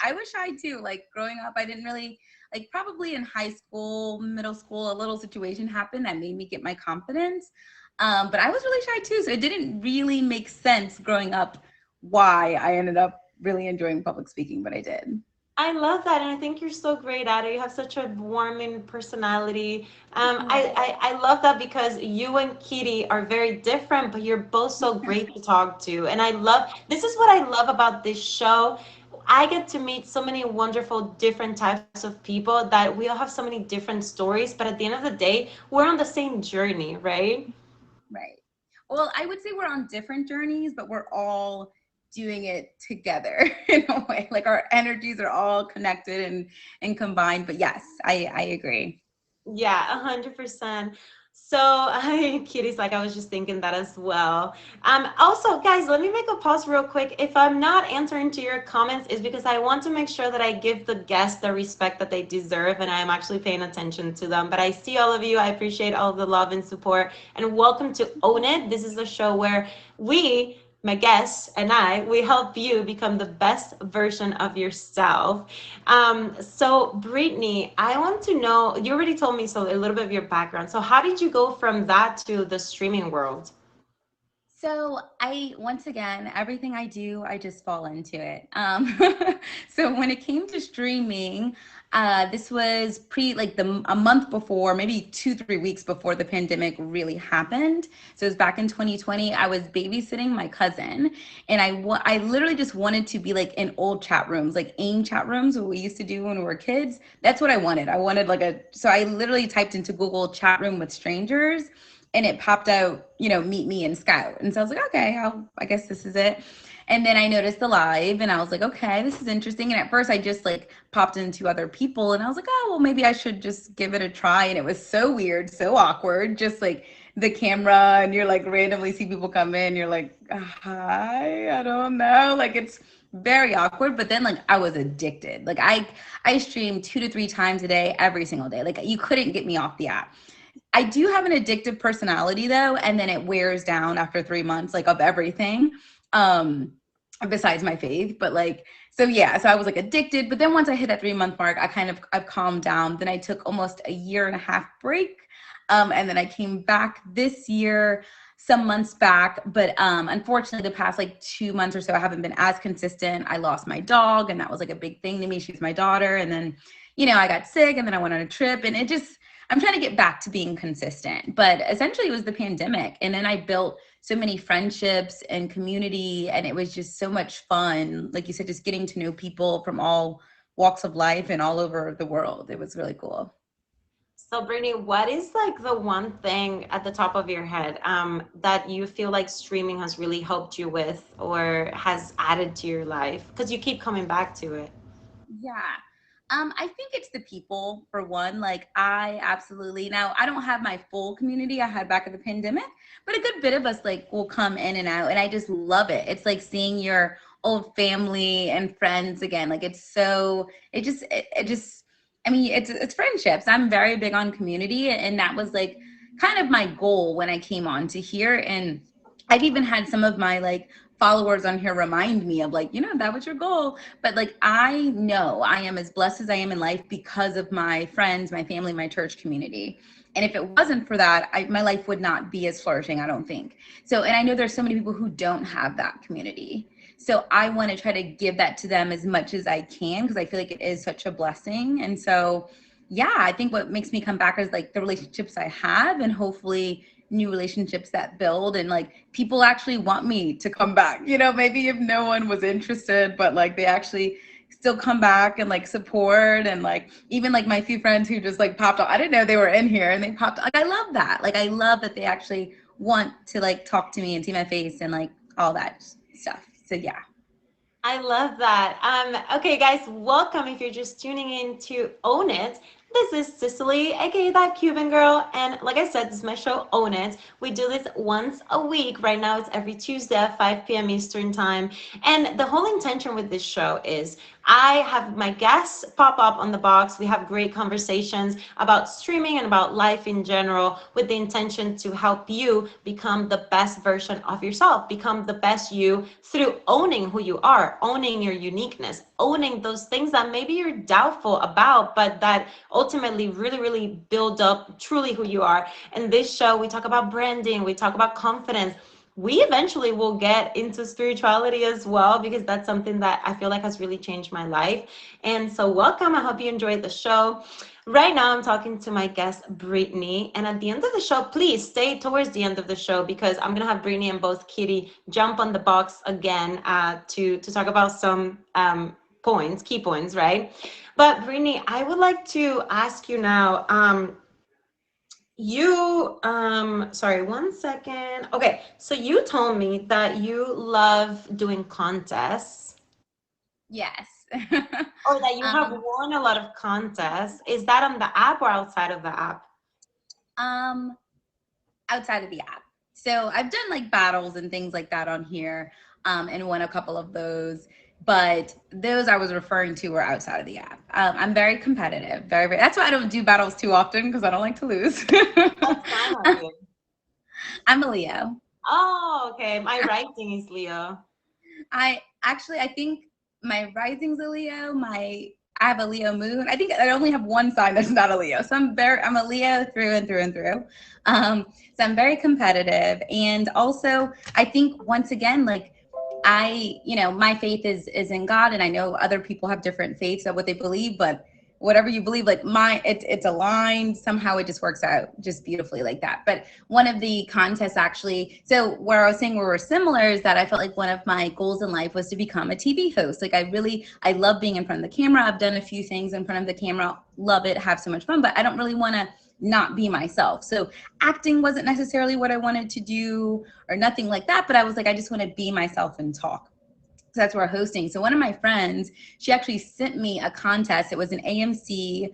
I was shy too. Like growing up, I didn't really like probably in high school, middle school, a little situation happened that made me get my confidence. But I was really shy too. So it didn't really make sense growing up why I ended up really enjoying public speaking, but I did. I love that, and I think you're so great at it. You have such a warming personality. Oh, I love that because you and Kitty are very different, but you're both so great to talk to. And this is what I love about this show. I get to meet so many wonderful different types of people that we all have so many different stories, but at the end of the day, we're on the same journey, right? right. Well, I would say we're on different journeys, but we're all doing it together in a way. Like our energies are all connected and combined. But yes, I agree. Yeah, 100%. So, Kitty's like, I was just thinking that as well. Also, guys, let me make a pause real quick. If I'm not answering to your comments, is because I want to make sure that I give the guests the respect that they deserve, and I am actually paying attention to them. But I see all of you. I appreciate all of the love and support. And welcome to Own It. This is a show where we, my guests, and we help you become the best version of yourself. So Brittany, I want to know, you already told me so a little bit of your background. So how did you go from that to the streaming world? So I, once again, everything I do, I just fall into it. So when it came to streaming, this was like a month before, maybe 2, 3 weeks before the pandemic really happened. So it was back in 2020. I was babysitting my cousin, and I literally just wanted to be like in old chat rooms, like AIM chat rooms, what we used to do when we were kids. That's what I wanted. I wanted so I literally typed into Google chat room with strangers, and it popped out, meet me in Scout. And so I was like, okay, I guess this is it. And then I noticed the live, and I was like, okay, this is interesting. And at first I just like popped into other people, and I was like, oh, well, maybe I should just give it a try. And it was so weird, so awkward, just like the camera, and you're like randomly see people come in, you're like, hi, I don't know. Like it's very awkward. But then like I was addicted. Like I streamed 2 to 3 times a day, every single day. Like you couldn't get me off the app. I do have an addictive personality though, and then it wears down after 3 months, like of everything, besides my faith. But like, so yeah, so I was like addicted. But then once I hit that 3 month mark, I've calmed down. Then I took almost a year and a half break, and then I came back this year, some months back. But unfortunately, the past like 2 months or so, I haven't been as consistent. I lost my dog, and that was like a big thing to me. She's my daughter, and then I got sick, and then I went on a trip, and it just I'm trying to get back to being consistent. But essentially, it was the pandemic. And then I built so many friendships and community, and it was just so much fun. Like you said, just getting to know people from all walks of life and all over the world. It was really cool. So Brittany, what is like the one thing at the top of your head that you feel like streaming has really helped you with or has added to your life? Because you keep coming back to it. Yeah. I think it's the people for one. Like I absolutely now I don't have my full community I had back at the pandemic, but a good bit of us like will come in and out, and I just love it. It's like seeing your old family and friends again. Like it's so it just I mean it's friendships. I'm very big on community, and that was like kind of my goal when I came on to here. And I've even had some of my like followers on here remind me of like, that was your goal. But like, I know I am as blessed as I am in life because of my friends, my family, my church community. And if it wasn't for that, my life would not be as flourishing, I don't think. So, and I know there's so many people who don't have that community. So I want to try to give that to them as much as I can, because I feel like it is such a blessing. And so, yeah, I think what makes me come back is like the relationships I have, and hopefully new relationships that build, and like people actually want me to come back, maybe if no one was interested, but like they actually still come back and like support. And like even like my few friends who just like popped off, I didn't know they were in here, and they popped, like I love that. Like I love that they actually want to like talk to me and see my face and like all that stuff. So yeah. I love that. Okay, guys, welcome. If you're just tuning in to Own It, this is Cicely, aka that Cuban girl. And like I said, this is my show, Own It. We do this once a week. Right now, it's every Tuesday at 5 p.m. Eastern Time. And the whole intention with this show is I have my guests pop up on the box. We have great conversations about streaming and about life in general, with the intention to help you become the best version of yourself, become the best you through owning who you are, owning your uniqueness, owning those things that maybe you're doubtful about, but that ultimately really, really build up truly who you are. In this show, we talk about branding, we talk about confidence. We eventually will get into spirituality as well, because that's something that I feel like has really changed my life. And so welcome. I hope you enjoyed the show. Right now, I'm talking to my guest, Brittany. And at the end of the show, please stay towards the end of the show, because I'm going to have Brittany and both Kitty jump on the box again to talk about some points, key points, right? But Brittany, I would like to ask you now, sorry, one second. Okay, so you told me that you love doing contests, Yes. or that you have um won a lot of contests. Is that on the app or outside of the app? outside of the app. So I've done like battles and things like that on here, and won a couple of those. But those I was referring to were outside of the app. I'm very competitive, very, very. That's why I don't do battles too often because I don't like to lose. What sign are you? I'm a Leo. Oh, okay. My writing is Leo. I think my rising's a Leo. I have a Leo moon. I think I only have one sign that's not a Leo. So I'm a Leo through and through and through. So I'm very competitive. And also I think once again, like my faith is in God, and I know other people have different faiths of what they believe, but whatever you believe, like it's aligned. Somehow it just works out just beautifully like that. But one of the contests actually, so where I was saying where we're similar is that I felt like one of my goals in life was to become a TV host. Like I love being in front of the camera. I've done a few things in front of the camera, love it, have so much fun, but I don't really want to not be myself. So acting wasn't necessarily what I wanted to do or nothing like that, but I was like, I just want to be myself and talk. So that's where hosting. So one of my friends, she actually sent me a contest. It was an AMC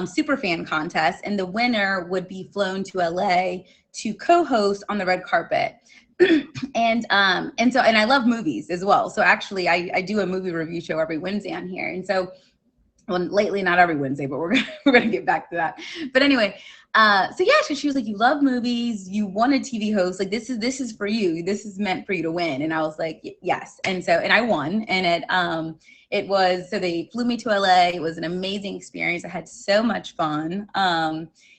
super fan contest, and the winner would be flown to LA to co-host on the red carpet. And I love movies as well. So actually, I do a movie review show every Wednesday on here, and so well, lately not every Wednesday, but we're gonna get back to that. But anyway, so yeah, so she was like, "You love movies, you want a TV host, like this is for you. This is meant for you to win." And I was like, "Yes." And I won, and it was so they flew me to LA. It was an amazing experience. I had so much fun.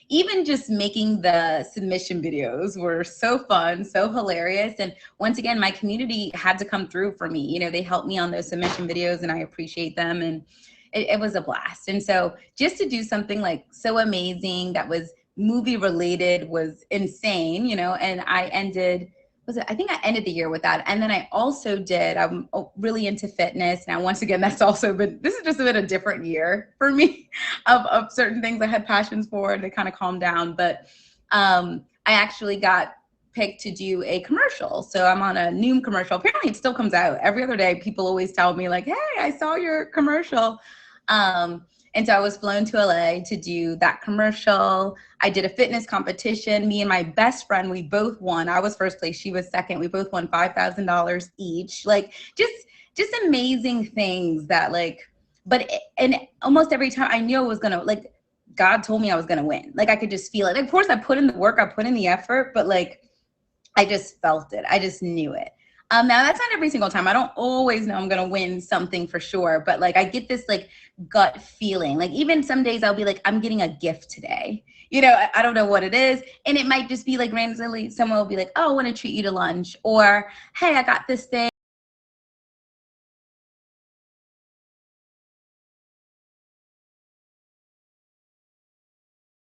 Even just making the submission videos were so fun, so hilarious. And once again, my community had to come through for me. They helped me on those submission videos, and I appreciate them. And it was a blast. And so just to do something like so amazing that was movie related was insane, and I think I ended the year with that. And then I also I'm really into fitness. Now, once again, this has just been a different year for me of certain things I had passions for, and they kind of calmed down. But I actually got picked to do a commercial. So I'm on a Noom commercial. Apparently it still comes out every other day. People always tell me like, "Hey, I saw your commercial." And so I was flown to LA to do that commercial. I did a fitness competition. Me and my best friend, we both won. I was first place, she was second. We both won $5,000 each. Like just amazing things that and almost every time I knew I was gonna, like, God told me I was gonna win. Like I could just feel it. Like, of course I put in the work, I put in the effort, but like I just felt it. I just knew it. Now that's not every single time. I don't always know I'm gonna win something for sure, but like I get this like gut feeling. Like even some days I'll be like, I'm getting a gift today. I don't know what it is, and it might just be like randomly someone will be like, "Oh, I want to treat you to lunch," or "Hey, I got this thing."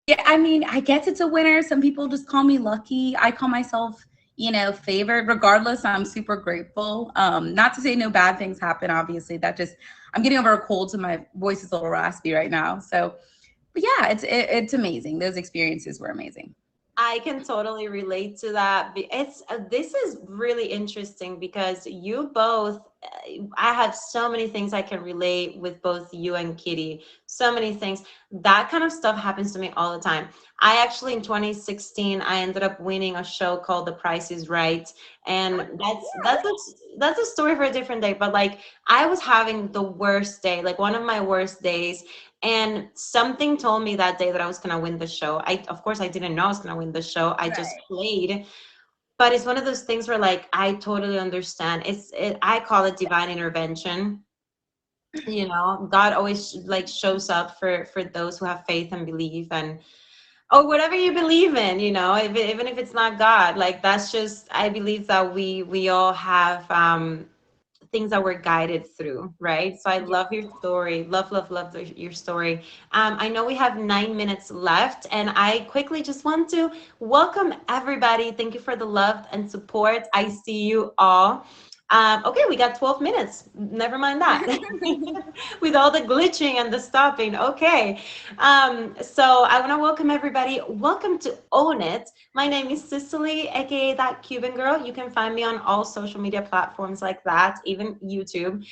Yeah, I mean, I guess it's a winner. Some people just call me lucky. I call myself, favored. Regardless, I'm super grateful. Not to say no bad things happen. Obviously, I'm getting over a cold, so my voice is a little raspy right now. So, but yeah, it's amazing. Those experiences were amazing. I can totally relate to that. This is really interesting because you both, I have so many things I can relate with both you and Kitty. So many things. That kind of stuff happens to me all the time. I actually in 2016 I ended up winning a show called The Price is Right, and that's a story for a different day. But like I was having the worst day, like one of my worst days, and something told me that day that I was gonna win the show. Of course, I didn't know I was gonna win the show. I just Right. played. But it's one of those things where, like, I totally understand. I call it divine intervention. God always like shows up for those who have faith and believe, and or whatever you believe in. Even if it's not God, like that's just. I believe that we all have things that we're guided through, right? So I Yeah. love your story. Love your story. I know we have 9 minutes left, and I quickly just want to welcome everybody. Thank you for the love and support. I see you all. Okay, we got 12 minutes. Never mind that. With all the glitching and the stopping. Okay. So I want to welcome everybody. Welcome to Own It. My name is Cicely, aka That Cuban Girl. You can find me on all social media platforms like that, even YouTube.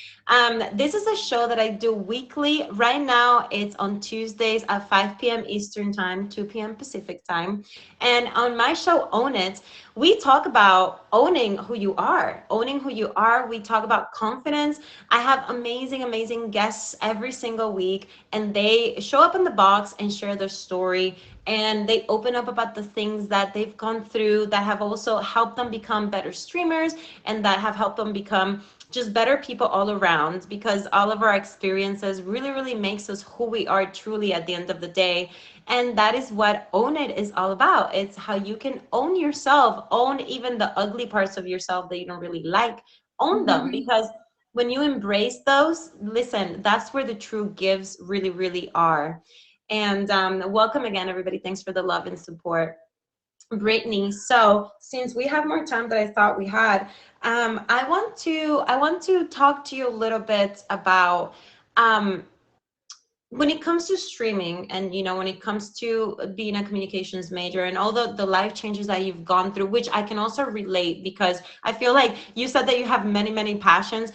This is a show that I do weekly. Right now, it's on Tuesdays at 5 p.m. Eastern Time, 2 p.m. Pacific Time. And on my show, Own It, we talk about owning who you are. Owning who you are. We talk about confidence. I have amazing, amazing guests every single week, and they show up in the box and share their story. And they open up about the things that they've gone through that have also helped them become better streamers and that have helped them become just better people all around, because all of our experiences really, really makes us who we are truly at the end of the day. And that is what Own It is all about. It's how you can own yourself, own even the ugly parts of yourself that you don't really like, own them. Because when you embrace those, listen, that's where the true gifts really, really are. And welcome again, everybody. Thanks for the love and support. Brittany, so since we have more time than I thought we had, I want to talk to you a little bit about um, when it comes to streaming, and when it comes to being a communications major and all the life changes that you've gone through, which I can also relate, because I feel like you said that you have many, many passions.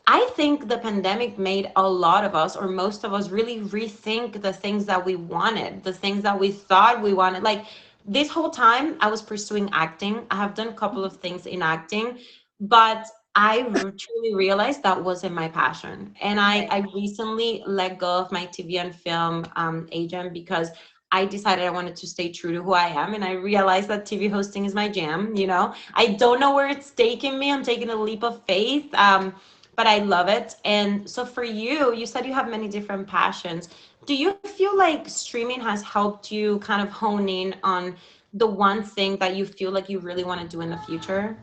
I think the pandemic made a lot of us, or most of us, really rethink the things that we wanted, the things that we thought we wanted. Like this whole time, I was pursuing acting. I have done a couple of things in acting, but truly realized that wasn't my passion. And Right. I recently let go of my TV and film agent, because I decided I wanted to stay true to who I am. And I realized that TV hosting is my jam. I don't know where it's taking me. I'm taking a leap of faith. But I love it. And so for you, you said you have many different passions. Do you feel like streaming has helped you kind of hone in on the one thing that you feel like you really want to do in the future?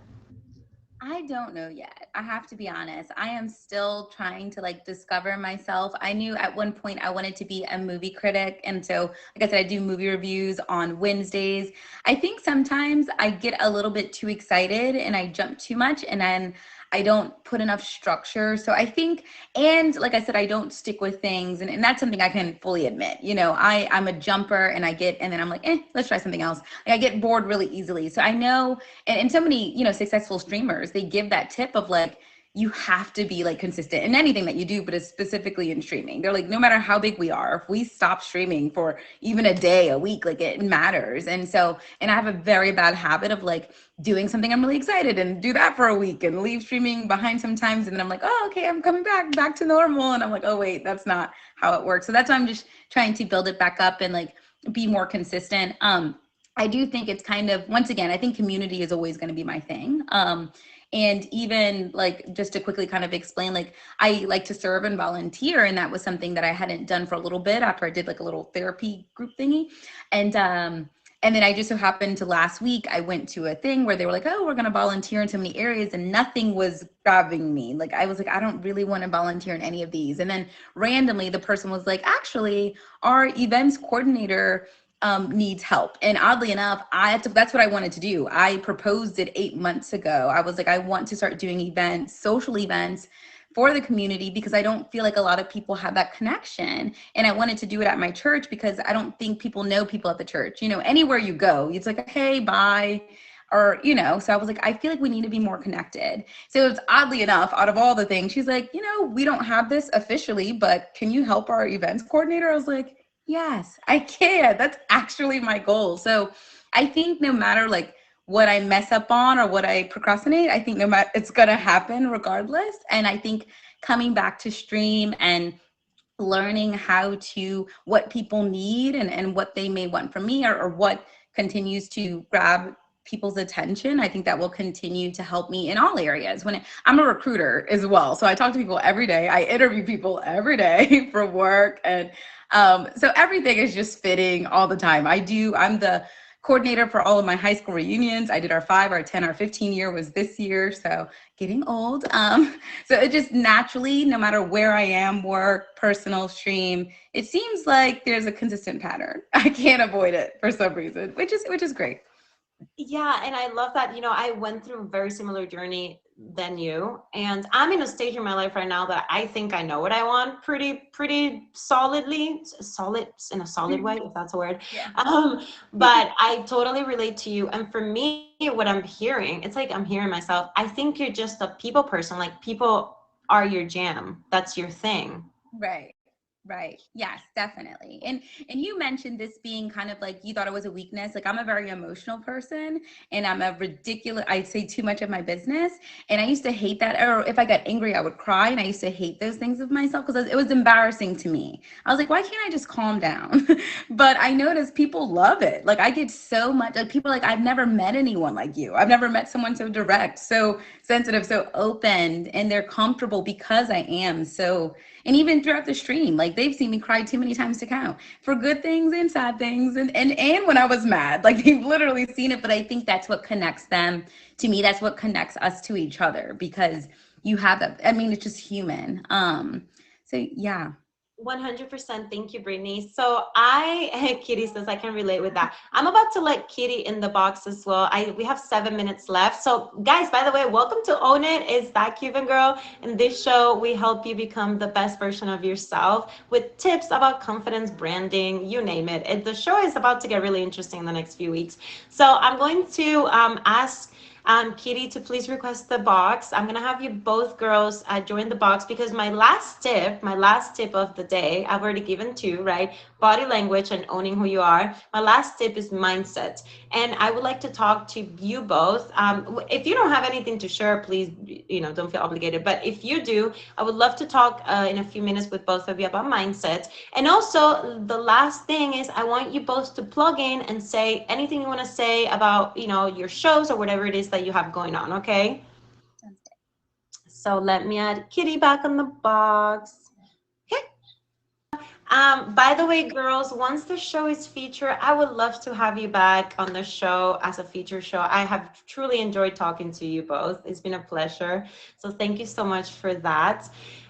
I don't know yet. I have to be honest. I am still trying to like discover myself. I knew at one point I wanted to be a movie critic. And so, like I said, I do movie reviews on Wednesdays. I think sometimes I get a little bit too excited and I jump too much, and then I don't put enough structure. So I think, and like I said, I don't stick with things. And that's something I can fully admit. I'm a jumper, and and then I'm like, let's try something else. Like, I get bored really easily. So I know, and so many successful streamers, they give that tip of like, you have to be like consistent in anything that you do, but it's specifically in streaming. They're like, no matter how big we are, if we stop streaming for even a day, a week, like it matters. And I have a very bad habit of like doing something I'm really excited and do that for a week and leave streaming behind sometimes, and then I'm like, oh, okay, I'm coming back to normal, and I'm like, oh wait, that's not how it works. So that's why I'm just trying to build it back up and like be more consistent. I do think it's kind of, once again, I think community is always going to be my thing. And even like, just to quickly kind of explain, like I like to serve and volunteer. And that was something that I hadn't done for a little bit after I did like a little therapy group thingy. And then I just so happened to, last week, I went to a thing where they were like, oh, we're going to volunteer in so many areas, and nothing was grabbing me. Like, I was like, I don't really want to volunteer in any of these. And then randomly the person was like, actually, our events coordinator needs help. And oddly enough, that's what I wanted to do. I proposed it 8 months ago. I was like, I want to start doing events, social events for the community, because I don't feel like a lot of people have that connection. And I wanted to do it at my church because I don't think people know people at the church. Anywhere you go, it's like, hey, bye. Or, so I was like, I feel like we need to be more connected. So it's, oddly enough, out of all the things, she's like, we don't have this officially, but can you help our events coordinator? I was like, yes, I can. That's actually my goal. So I think no matter like what I mess up on or what I procrastinate, I think no matter, it's going to happen regardless. And I think coming back to stream and learning what people need, and what they may want from me, or what continues to grab people's attention, I think that will continue to help me in all areas. I'm a recruiter as well. So I talk to people every day. I interview people every day for work. And so everything is just fitting all the time. I'm the coordinator for all of my high school reunions. I did our 5, our 10, our 15 year was this year. So getting old. So it just naturally, no matter where I am, work, personal, stream, it seems like there's a consistent pattern. I can't avoid it for some reason, which is great. Yeah, and I love that. I went through a very similar journey than you. And I'm in a stage in my life right now that I think I know what I want pretty solidly, solid in a solid way, if that's a word. Yeah. But I totally relate to you. And for me, what I'm hearing, it's like I'm hearing myself. I think you're just a people person. Like people are your jam. That's your thing. Right. Right. Yes, definitely. And you mentioned this being kind of like you thought it was a weakness. Like I'm a very emotional person and I'm a ridiculous I say too much of my business. And I used to hate that. Or if I got angry, I would cry. And I used to hate those things of myself because it was embarrassing to me. I was like, why can't I just calm down? But I noticed people love it. Like I get so much like people are like, I've never met anyone like you. I've never met someone so direct, so sensitive, so open, and they're comfortable because I am so. And even throughout the stream, like they've seen me cry too many times to count for good things and sad things. And when I was mad, like they've literally seen it. But I think that's what connects them to me. That's what connects us to each other because you have that. I mean, it's just human. So yeah. 100%. Thank you, Brittany. So Kitty says I can relate with that. I'm about to let Kitty in the box as well. We have 7 minutes left. So guys, by the way, welcome to Own It. It's that Cuban girl. In this show, we help you become the best version of yourself with tips about confidence, branding, you name it. The show is about to get really interesting in the next few weeks. So I'm going to ask Kitty to please request the box. I'm gonna have you both girls join the box because my last tip of the day, I've already given two, right? Body language and owning who you are. My last tip is mindset. And I would like to talk to you both. If you don't have anything to share, please, don't feel obligated. But if you do, I would love to talk in a few minutes with both of you about mindset. And also, the last thing is I want you both to plug in and say anything you want to say about, your shows or whatever it is that you have going on, okay? Sounds good. So let me add Kitty back on the box. Okay. By the way, girls, once the show is featured, I would love to have you back on the show as a feature show. I have truly enjoyed talking to you both. It's been a pleasure. So thank you so much for that.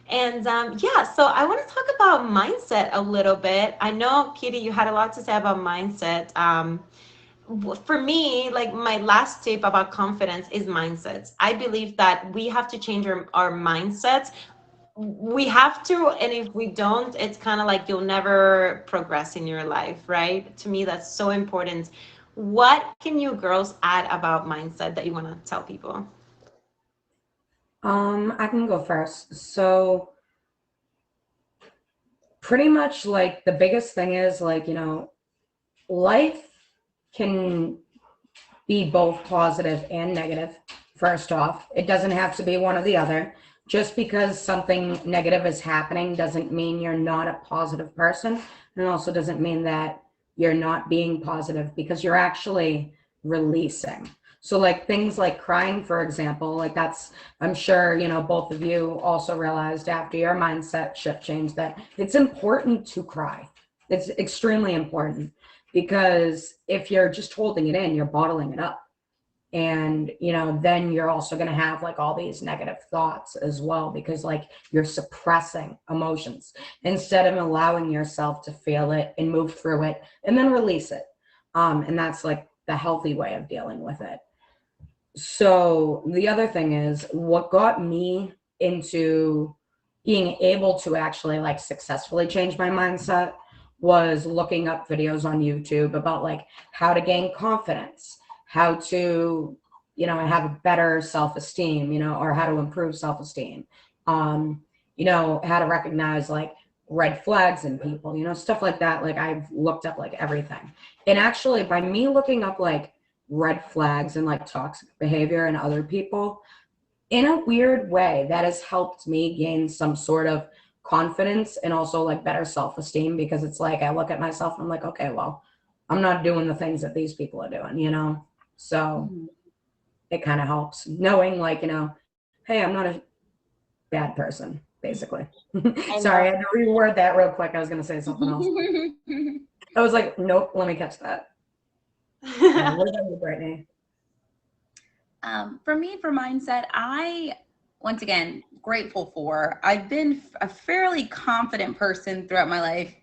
And yeah, so I want to talk about mindset a little bit. I know, Kitty, you had a lot to say about mindset. For me, like my last tip about confidence is mindsets. I believe that we have to change our mindsets. We have to, and if we don't, it's kind of like you'll never progress in your life, right? To me, that's so important. What can you girls add about mindset that you want to tell people? I can go first. So pretty much like the biggest thing is like, life can be both positive and negative. First off, it doesn't have to be one or the other. Just because something negative is happening doesn't mean you're not a positive person. And also doesn't mean that you're not being positive because you're actually releasing. So like things like crying, for example, like that's, I'm sure, both of you also realized after your mindset shift change that it's important to cry. It's extremely important because if you're just holding it in, you're bottling it up. And, then you're also going to have like all these negative thoughts as well because like you're suppressing emotions instead of allowing yourself to feel it and move through it and then release it. And that's like the healthy way of dealing with it. So the other thing is what got me into being able to actually like successfully change my mindset was looking up videos on YouTube about like how to gain confidence, how to, have a better self-esteem, or how to improve self-esteem. How to recognize like red flags in people, stuff like that. Like I've looked up like everything. And actually by me looking up like red flags and like toxic behavior in other people, in a weird way, that has helped me gain some sort of confidence and also like better self-esteem because it's like I look at myself and I'm like, okay, well, I'm not doing the things that these people are doing. So Mhm. it kind of helps knowing like, hey, I'm not a bad person, basically. I Sorry, I love had to reword that real quick. I was going to say something else. I was like, nope, let me catch that. What about you, Brittany? For me, for mindset, once again, grateful for. I've been a fairly confident person throughout my life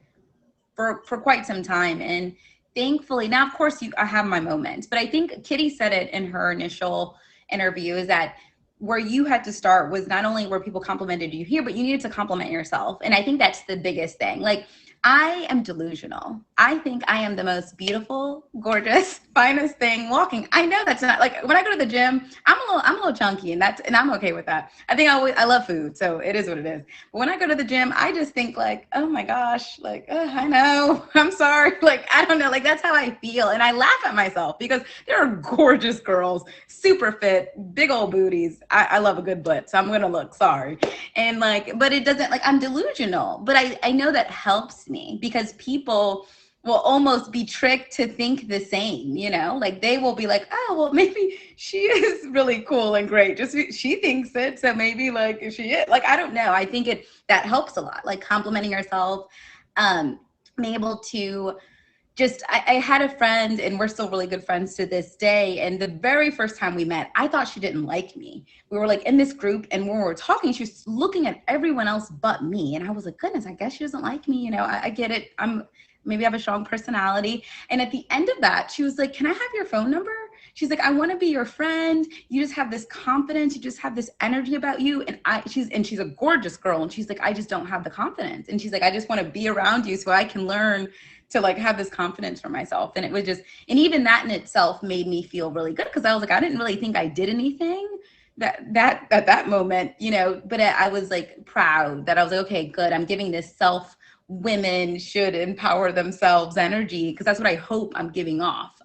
for quite some time. And thankfully, now, of course, I have my moments, but I think Kitty said it in her initial interview is that where you had to start was not only where people complimented you here, but you needed to compliment yourself. And I think that's the biggest thing. Like, I am delusional. I think I am the most beautiful, gorgeous, finest thing walking. I know that's not like when I go to the gym, I'm a little chunky, and I'm okay with that. I love food, so it is what it is. But when I go to the gym, I just think like, oh my gosh, like I know, I'm sorry, like I don't know, like that's how I feel, and I laugh at myself because there are gorgeous girls, super fit, big old booties. I love a good butt, so I'm gonna look sorry, and like, but it doesn't like I'm delusional, but I know that helps me because people will almost be tricked to think the same, you know, like they will be like, oh, well, maybe she is really cool and great. Just she thinks it. So maybe like if she is like, I don't know. I think that helps a lot, like complimenting yourself, being able to just I had a friend and we're still really good friends to this day. And the very first time we met, I thought she didn't like me. We were like in this group and when we were talking, she was looking at everyone else but me. And I was like, goodness, I guess she doesn't like me. You know, I get it. Maybe I have a strong personality. And at the end of that, she was like, can I have your phone number? She's like, I want to be your friend. You just have this confidence. You just have this energy about you. And she's a gorgeous girl. And she's like, I just don't have the confidence. And she's like, I just want to be around you so I can learn to like have this confidence for myself. And it was just, and even that in itself made me feel really good because I was like, I didn't really think I did anything that at that moment, you know, but I was like proud that I was like, okay, good. I'm giving this women should empower themselves energy because that's what I hope I'm giving off.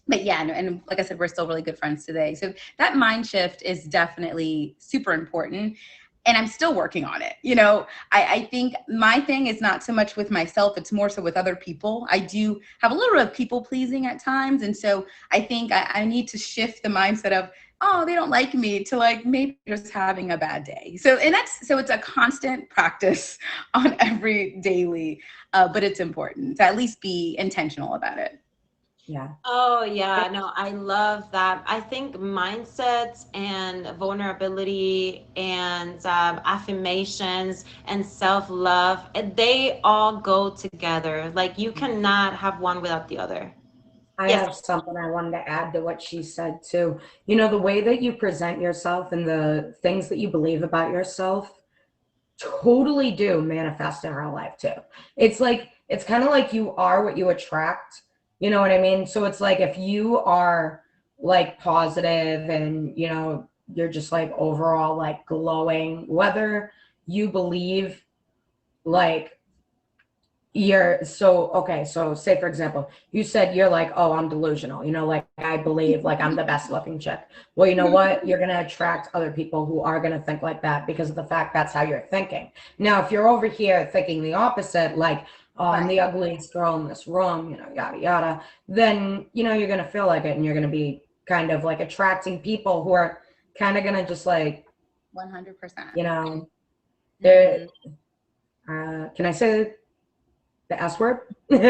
But yeah, and like I said, we're still really good friends today. So that mind shift is definitely super important. And I'm still working on it. You know, I think my thing is not so much with myself, it's more so with other people. I do have a little bit of people pleasing at times. And so I think I need to shift the mindset of, oh, they don't like me to like maybe just having a bad day. So it's a constant practice on every daily, but it's important to at least be intentional about it. Yeah. Oh, yeah, no, I love that. I think mindsets and vulnerability and affirmations and self-love, they all go together. Like you cannot have one without the other. I Yes. have something I wanted to add to what she said too. You know, the way that you present yourself and the things that you believe about yourself totally do manifest in our life too. It's kind of like you are what you attract. You know what I mean? So it's like if you are like positive and you're just like overall like glowing, whether you believe like you're so okay, so say for example, you said you're like, oh, I'm delusional, like I believe like I'm the best looking chick. Well, you know what? You're gonna attract other people who are gonna think like that because of the fact that's how you're thinking. Now, if you're over here thinking the opposite, like, oh, I'm the ugliest girl in this room, yada yada, then you're gonna feel like it and you're gonna be kind of like attracting people who are kind of gonna just like 100%. They're can I say the S word? No,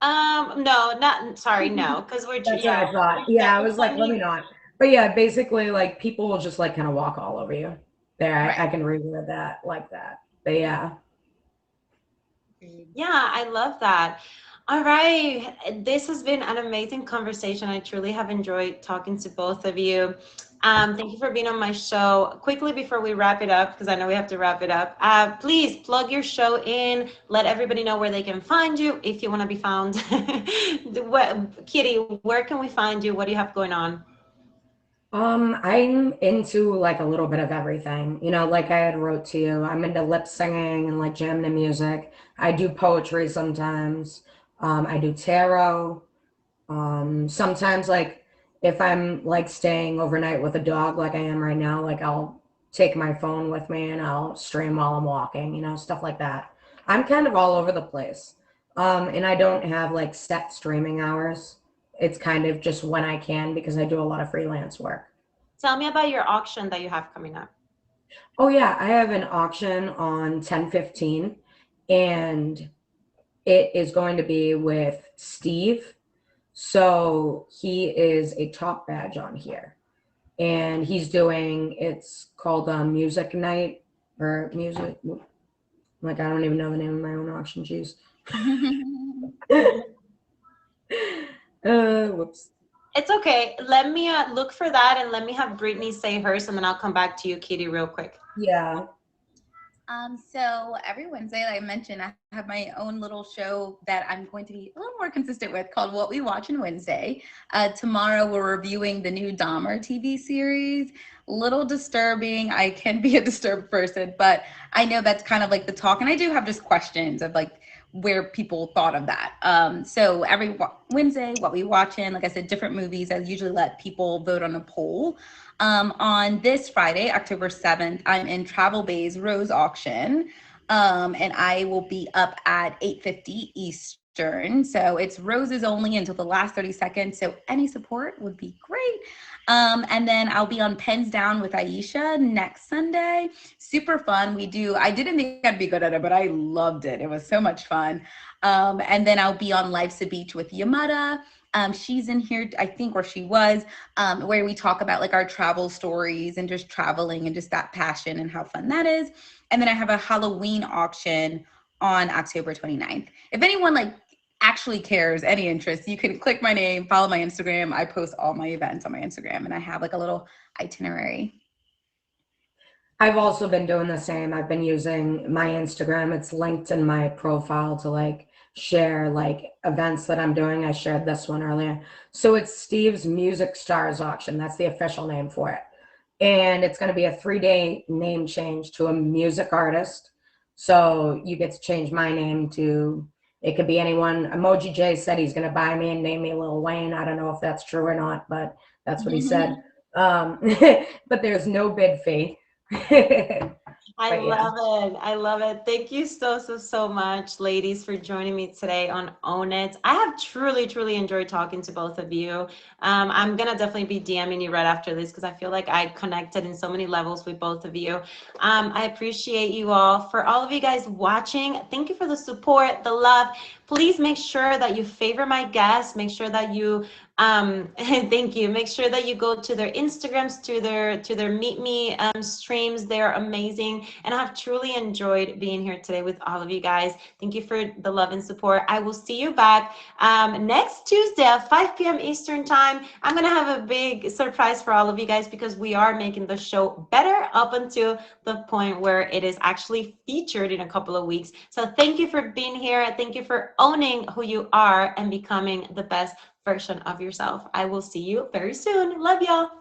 not sorry, no, because we're That's what yeah, I thought. yeah, Yeah, I was like, let me not. But yeah, basically, like people will just like kind of walk all over you. There, I can reword that like that. But yeah. yeah, I love that. All right, this has been an amazing conversation. I truly have enjoyed talking to both of you. Thank you for being on my show. Quickly before we wrap it up, because I know we have to wrap it up, please plug your show in. Let everybody know where they can find you if you want to be found. Kitty, where can we find you? What do you have going on? I'm into like a little bit of everything. Like I had wrote to you, I'm into lip singing and like jamming to music. I do poetry sometimes. I do tarot. Sometimes like if I'm like staying overnight with a dog like I am right now, like I'll take my phone with me and I'll stream while I'm walking, stuff like that. I'm kind of all over the place. And I don't have like set streaming hours. It's kind of just when I can because I do a lot of freelance work. Tell me about your auction that you have coming up. Oh yeah, I have an auction on 10/15 and it is going to be with Steve. So he is a top badge on here. And it's called Music Night or Music. Like, I don't even know the name of my own auction, jeez. Whoops. It's okay. Let me look for that and let me have Brittany say hers, and then I'll come back to you, Kitty, real quick. Yeah. So every Wednesday, like I mentioned, I have my own little show that I'm going to be a little more consistent with called What We Watch on Wednesday. Tomorrow, we're reviewing the new Dahmer TV series. Little disturbing. I can be a disturbed person, but I know that's kind of like the talk. And I do have just questions of like where people thought of that. So every Wednesday, what we watch in, like I said, different movies. I usually let people vote on a poll. On this Friday, October 7th, I'm in Travel Bay's Rose Auction. And I will be up at 8:50 Eastern. So it's roses only until the last 30 seconds. So any support would be great. And then I'll be on Pens Down with Aisha next Sunday. Super fun. I didn't think I'd be good at it, but I loved it. It was so much fun. And then I'll be on Life's a Beach with Yamada. She's in here, I think, or she was, where we talk about like our travel stories and just traveling and just that passion and how fun that is. And then I have a Halloween auction on October 29th. If anyone like actually cares, any interest, you can click my name, follow my Instagram. I post all my events on my Instagram and I have like a little itinerary. I've also been doing the same. I've been using my Instagram. It's linked in my profile to like share like events that I'm doing. I shared this one earlier. So it's Steve's Music Stars Auction. That's the official name for it. And it's going to be a 3-day name change to a music artist. So you get to change my name to, it could be anyone. Emoji J said he's going to buy me and name me Lil Wayne. I don't know if that's true or not, but that's what he said. Um, but there's no bid fee. I But yeah. love it. I love it. Thank you so much, ladies, for joining me today on Own It. I have truly enjoyed talking to both of you. I'm gonna definitely be DMing you right after this because I feel like I connected in so many levels with both of you. I appreciate you all. For all of you guys watching, thank you for the support, the love. Please make sure that you favor my guests. Make sure that you thank you. Make sure that you go to their Instagrams, to their Meet Me streams. They're amazing, and I have truly enjoyed being here today with all of you guys. Thank you for the love and support. I will see you back next Tuesday at 5 p.m. Eastern time. I'm gonna have a big surprise for all of you guys because we are making the show better up until the point where it is actually featured in a couple of weeks. So thank you for being here. Thank you for owning who you are and becoming the best version of yourself. I will see you very soon. Love y'all.